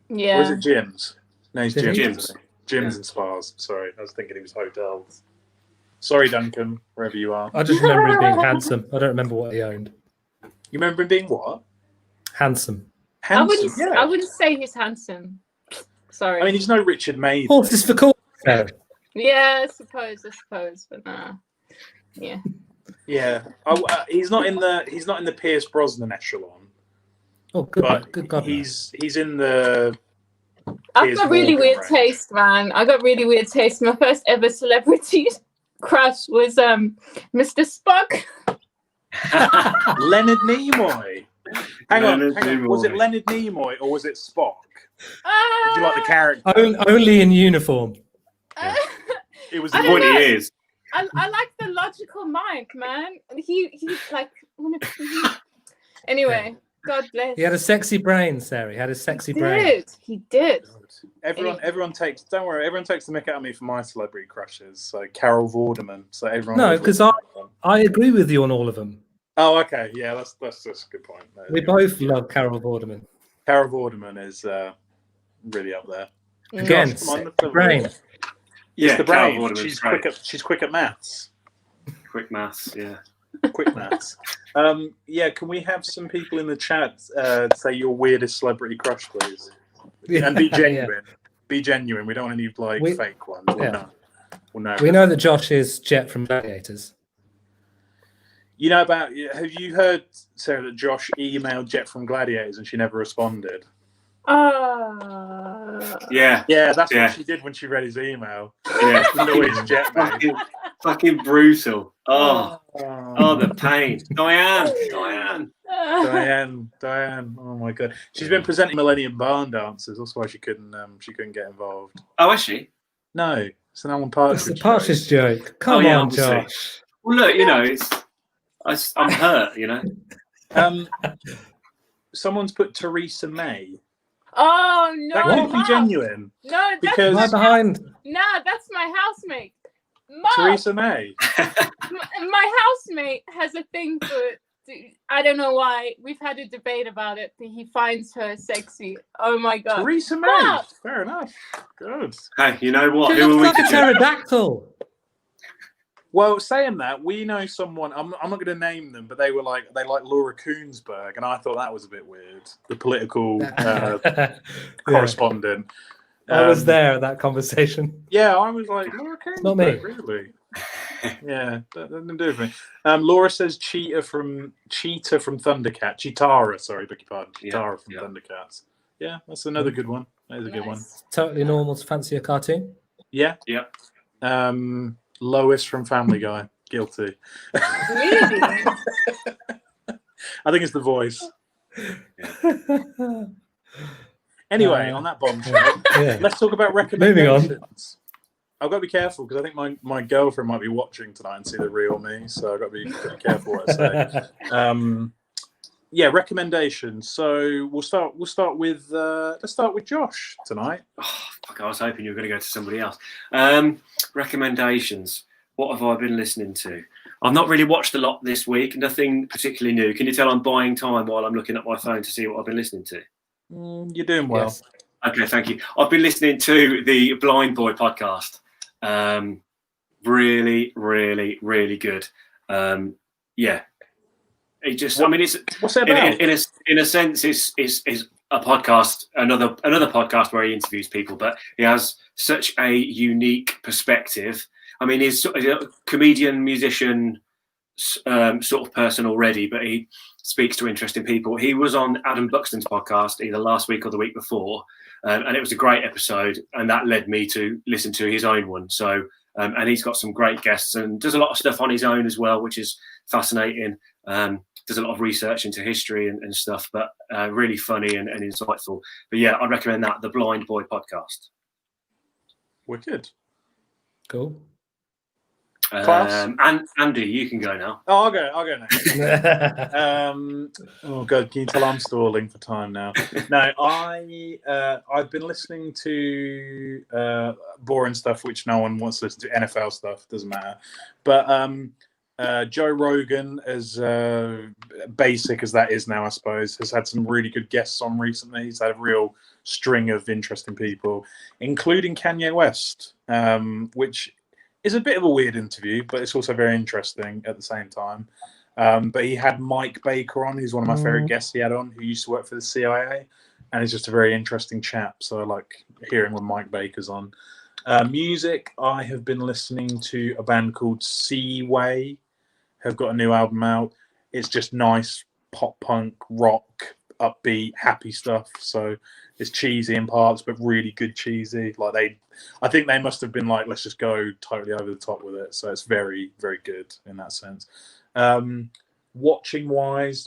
Yeah. Or is it gyms? No, he's gyms. Gyms. Gyms and spas. Sorry, I was thinking he was hotels. Sorry, Duncan, wherever you are. I just remember him being handsome. I don't remember what he owned. You remember him being what? Handsome. I wouldn't say he's handsome. Sorry. I mean, he's no Richard Maiden. Horses for cool. Yeah, I suppose, but nah. Yeah. Yeah, he's not in the Pierce Brosnan echelon. Oh, good. But Good God. he's in the. I've got really weird taste, man. I got really weird taste. My first ever celebrity crush was Mr. Spock. Leonard Nimoy. Hang on. Nimoy. Was it Leonard Nimoy or was it Spock? Did you like the character? Only in uniform. It was I the don't What he know. is. I like the logical mind, man. He's like anyway. God bless. He had a sexy brain, Sarah. He had a sexy brain. He did. Everyone takes. Don't worry. Everyone takes the mick out of me for my celebrity crushes. So Carol Vorderman. So everyone. No, because I agree with you on all of them. Oh, okay. Yeah, that's just a good point. We both love Carol Vorderman. Carol Vorderman is really up there. Again, Come on, sexy brain. Yeah, the Carol brain. Vorderman's She's quick at maths. Quick maths, yeah. Quick maths. Yeah, can we have some people in the chat say your weirdest celebrity crush, please? Yeah, And be genuine. yeah. Be genuine. We don't want any fake ones. We'll know. We know that Josh is Jet from Gladiators. You know have you heard, Sarah, that Josh emailed Jet from Gladiators and she never responded? Yeah. Yeah, that's what she did when she read his email. Yeah. Always Jet, mate. Fucking brutal. Oh, the pain. Diane. Diane. Oh my god. She's been presenting Millennium Barn Dancers. That's why she couldn't get involved. Oh, is she? No, It's an Alan It's Partridge. the Partridge joke. Come yeah, on, obviously. Josh. Well, look, I'm hurt, Someone's put Theresa May. Oh no! That can't be Mom. genuine. No, that's Because- Am I behind? Nah, that's my housemate. Mom, Theresa May. my housemate has a thing for. I don't know why. We've had a debate about it, but he finds her sexy. Oh my god. Theresa May. Mom! Fair enough. Good. Hey, you know what? She Who are looks we like a to judge? pterodactyl. Well, saying that, we know someone. I'm not going to name them, but they like Laura Koonsberg, and I thought that was a bit weird. The political Yeah. correspondent. I was there at that conversation. Yeah, I was like, Laura not me. Koonsberg, really? Yeah, that didn't do it for me. Laura says Cheetah from Thundercat. Chitara, sorry, beg your pardon. Chitara from Thundercats. Yeah, that's another good one. That is a good one. Totally normal to fancy a cartoon. Yeah. Yeah. Lois from Family Guy. Guilty. Really? I think it's the voice. Anyway, on that bombshell, let's talk about recommendations. Moving on. I've got to be careful because I think my girlfriend might be watching tonight and see the real me, so I've got to be careful what I say. Yeah, recommendations. So we'll start with let's start with Josh tonight. Oh, fuck, I was hoping you were going to go to somebody else. Recommendations. What have I been listening to? I've not really watched a lot this week. Nothing particularly new. Can you tell I'm buying time while I'm looking at my phone to see what I've been listening to? You're doing well. Yes. Okay, thank you. I've been listening to the Blind Boy podcast. Really, really, really good. Yeah. It just, it's what's it about? In a sense, is a podcast, another podcast where he interviews people, but he has such a unique perspective. I mean, he's a comedian, musician, sort of person already, but he speaks to interesting people. He was on Adam Buxton's podcast either last week or the week before, and it was a great episode, and that led me to listen to his own one. So, and he's got some great guests and does a lot of stuff on his own as well, which is fascinating. Does a lot of research into history and stuff, but really funny and insightful. But yeah, I'd recommend that, the Blind Boy podcast. Wicked. Cool. Class. And Andy, you can go now. Oh, I'll go next. Oh god, can you tell I'm stalling for time now? No, I've been listening to boring stuff which no one wants to listen to. NFL stuff, doesn't matter. But Joe Rogan, as basic as that is now, I suppose, has had some really good guests on recently. He's had a real string of interesting people, including Kanye West, which is a bit of a weird interview, but it's also very interesting at the same time. But he had Mike Baker on, who's one of my favorite guests he had on, who used to work for the CIA, and he's just a very interesting chap. So I like hearing when Mike Baker's on. Music, I have been listening to a band called Seaway, have got a new album out. It's just nice pop punk, rock, upbeat, happy stuff. So it's cheesy in parts, but really good cheesy. I think they must have been like, let's just go totally over the top with it. So it's very, very good in that sense. Watching wise,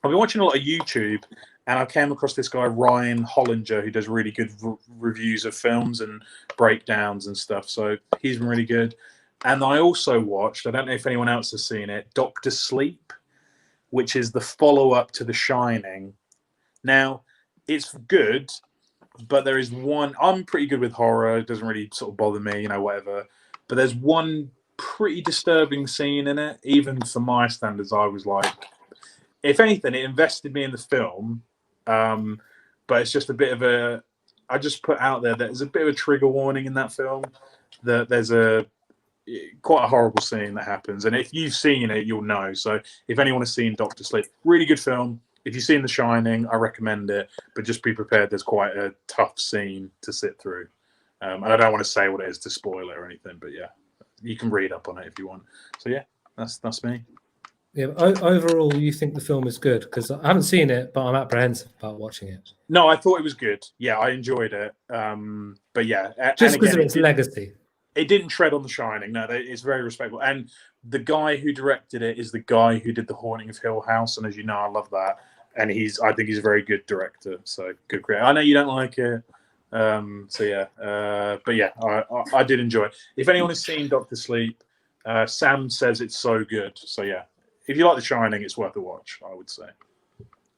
I've been watching a lot of YouTube, and I came across this guy, Ryan Hollinger, who does really good reviews of films and breakdowns and stuff. So he's been really good. And I also watched, I don't know if anyone else has seen it, Dr. Sleep, which is the follow-up to The Shining. Now, it's good, but there is one, I'm pretty good with horror, it doesn't really sort of bother me, whatever. But there's one pretty disturbing scene in it, even for my standards. I was like, if anything, it invested me in the film, but it's just a bit of I just put out there that there's a bit of a trigger warning in that film, that there's quite a horrible scene that happens, and if you've seen it, you'll know. So if anyone has seen Dr. Sleep, really good film. If you've seen The Shining, I recommend it, but just be prepared. There's quite a tough scene to sit through, and I don't want to say what it is to spoil it or anything, but yeah, you can read up on it if you want. So yeah, that's me. Yeah, overall, you think the film is good? Because I haven't seen it, but I'm apprehensive about watching it. No, I thought it was good. Yeah, I enjoyed it. But yeah, just because of its legacy. It didn't tread on The Shining. No, it's very respectful. And the guy who directed it is the guy who did The Haunting of Hill House, and as you know, I love that. And I think he's a very good director. So good creator. I know you don't like it. So yeah, but yeah, I did enjoy it. If anyone has seen Doctor Sleep, Sam says it's so good. So yeah, if you like The Shining, it's worth a watch, I would say.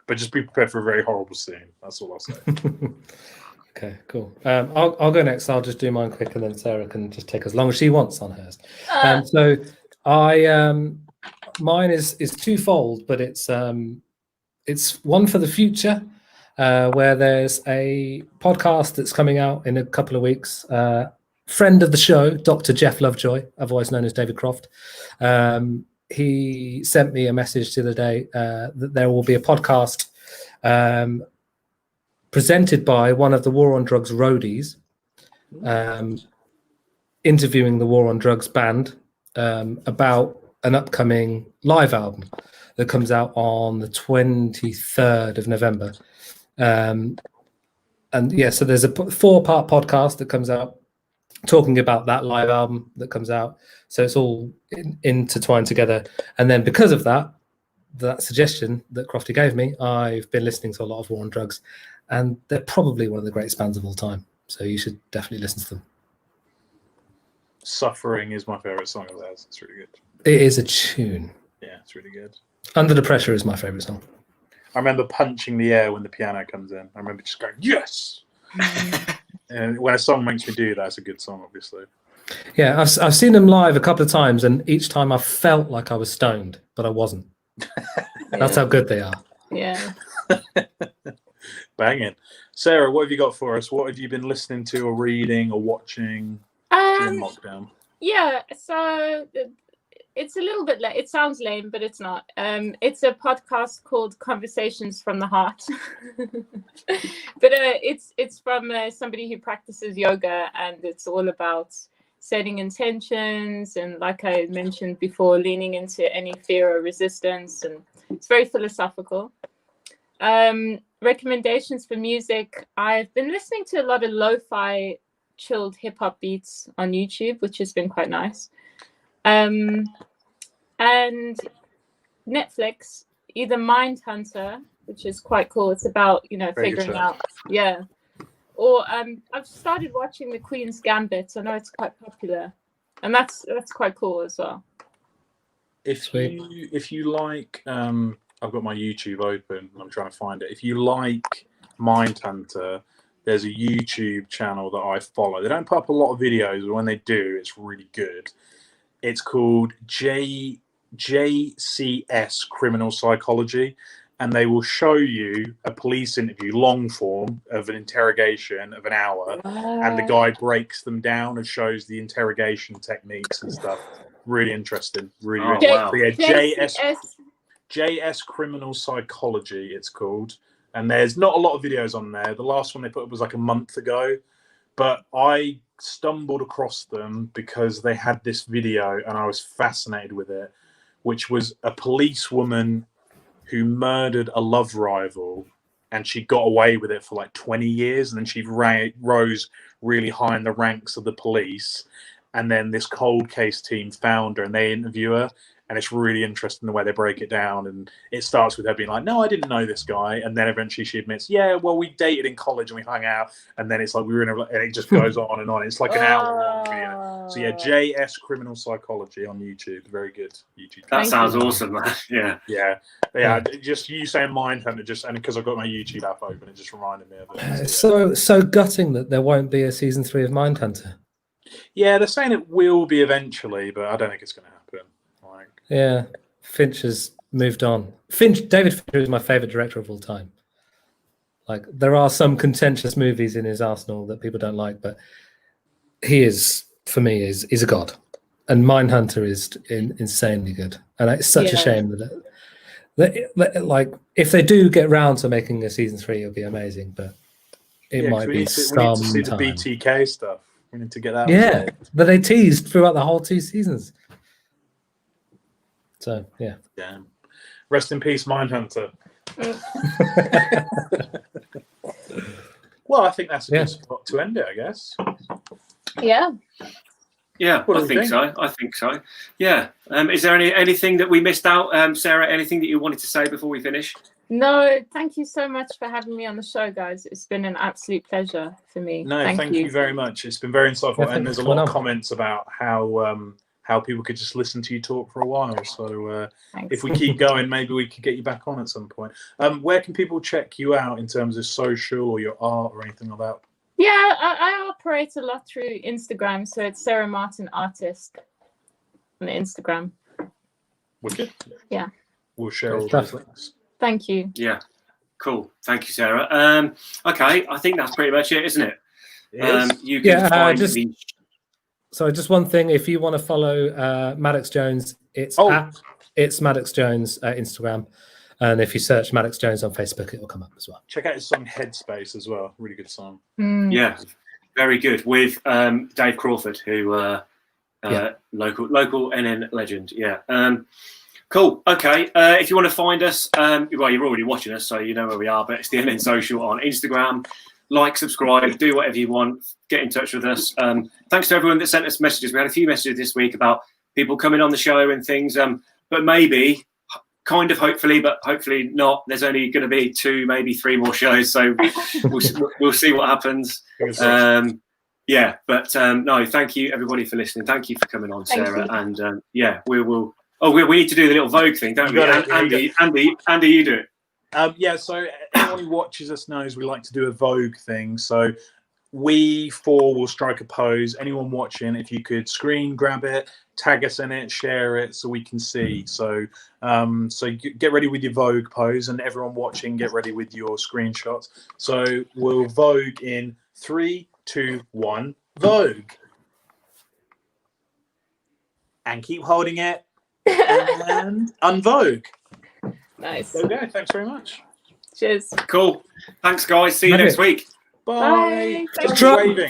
But just be prepared for a very horrible scene. That's all I'll say. Okay, cool. I'll go next. I'll just do mine quick, and then Sarah can just take as long as she wants on hers. So mine is twofold, but it's one for the future, where there's a podcast that's coming out in a couple of weeks. Friend of the show, Dr. Jeff Lovejoy, otherwise known as David Croft. He sent me a message the other day that there will be a podcast presented by one of the War on Drugs roadies, interviewing the War on Drugs band about an upcoming live album that comes out on the 23rd of November. And yeah, so there's a 4-part podcast that comes out talking about that live album that comes out. So it's all intertwined together. And then because of that suggestion that Crofty gave me, I've been listening to a lot of War on Drugs, and they're probably one of the greatest bands of all time. So you should definitely listen to them. Suffering is my favorite song of theirs. It's really good. It is a tune. Yeah, it's really good. Under the Pressure is my favorite song. I remember punching the air when the piano comes in. I remember just going, yes! And when a song makes me do that, it's a good song, obviously. Yeah, I've seen them live a couple of times, and each time I felt like I was stoned, but I wasn't. That's how good they are. Yeah. Banging. Sarah, what have you got for us? What have you been listening to or reading or watching during lockdown? Yeah, so it's a little bit it sounds lame, but it's not. It's a podcast called Conversations from the Heart. But it's from somebody who practices yoga, and it's all about setting intentions and, like I mentioned before, leaning into any fear or resistance, and it's very philosophical. Recommendations for music. I've been listening to a lot of lo-fi chilled hip-hop beats on YouTube, which has been quite nice. And Netflix, either Mindhunter, which is quite cool. It's about, figuring out, yeah. Or I've started watching The Queen's Gambit. I know it's quite popular, and that's quite cool as well. If you like, I've got my YouTube open and I'm trying to find it. If you like Mindhunter, there's a YouTube channel that I follow. They don't put up a lot of videos, but when they do, it's really good. It's called JCS Criminal Psychology, and they will show you a police interview, long form, of an interrogation of an hour, and the guy breaks them down and shows the interrogation techniques and stuff. Really interesting. Really. Wow. Yeah, JS Criminal Psychology, it's called. And there's not a lot of videos on there. The last one they put up was like a month ago. But I stumbled across them because they had this video and I was fascinated with it, which was a policewoman who murdered a love rival, and she got away with it for like 20 years. And then she rose really high in the ranks of the police. And then this cold case team found her and they interview her. And it's really interesting the way they break it down. And it starts with her being like, no, I didn't know this guy. And then eventually she admits, yeah, well, we dated in college and we hung out. And then it's like, we were in and it just goes on and on. It's like an hour long video. So yeah, JS Criminal Psychology on YouTube. Very good YouTube. That sounds awesome, man. Yeah. Yeah. Just you saying Mindhunter, and because I've got my YouTube app open, it just reminded me of it. It's so gutting that there won't be a season 3 of Mindhunter. Yeah, they're saying it will be eventually, but I don't think it's going to happen. Yeah, Finch has moved on. David Fincher is my favorite director of all time. Like, there are some contentious movies in his arsenal that people don't like, but he is, for me, is a god. And Mindhunter is insanely good. And it's such a shame that like, if they do get round to making a season 3, it'll be amazing. But it might be some time. We need to see the BTK stuff. We need to get that. Yeah, but they teased throughout the whole 2 seasons. So yeah. Damn. Rest in peace, Mindhunter. Well, I think that's a good spot to end it, I guess. Yeah. Yeah, I think so. Yeah. Is there anything that we missed out, Sarah? Anything that you wanted to say before we finish? No, thank you so much for having me on the show, guys. It's been an absolute pleasure for me. No, thank you very much. It's been very insightful, Yeah, and there's a lot of comments about how people could just listen to you talk for a while. So if we keep going, maybe we could get you back on at some point. Where can people check you out in terms of social or your art or anything like that? Yeah, I operate a lot through Instagram, so it's Sarah Martin Artist on the Instagram. Wicked. Yeah. We'll share all those links. Thank you. Yeah, cool. Thank you, Sarah. Okay, I think that's pretty much it, isn't it? You can find me. So just one thing, if you want to follow Maddox Jones, it's Maddox Jones Instagram, and if you search Maddox Jones on Facebook, it will come up as well. Check out his song Headspace as well. Really good song. Yeah, very good, with Dave Crawford, who local NN legend. Yeah. Cool. Okay. If you want to find us, well, you're already watching us, so you know where we are. But it's the NN Social on Instagram. Like, subscribe, do whatever you want. Get in touch with us. Thanks to everyone that sent us messages. We had a few messages this week about people coming on the show and things. But maybe, kind of, hopefully, but hopefully not. There's only going to be 2, maybe 3 more shows, so we'll see what happens. Yeah. But no, thank you everybody for listening. Thank you for coming on, Sarah. And yeah, we will. Oh, we need to do the little Vogue thing, don't we? Andy, you do it. Yeah, so anyone who watches us knows we like to do a Vogue thing. So we 4 will strike a pose. Anyone watching, if you could screen grab it, tag us in it, share it so we can see. So so get ready with your Vogue pose, and everyone watching, get ready with your screenshots. So we'll Vogue in 3, 2, 1, Vogue. And keep holding it. And unvogue. Nice. There we go. Thanks very much. Cheers. Cool. Thanks, guys. See you next week. Bye. Bye. Stop waving.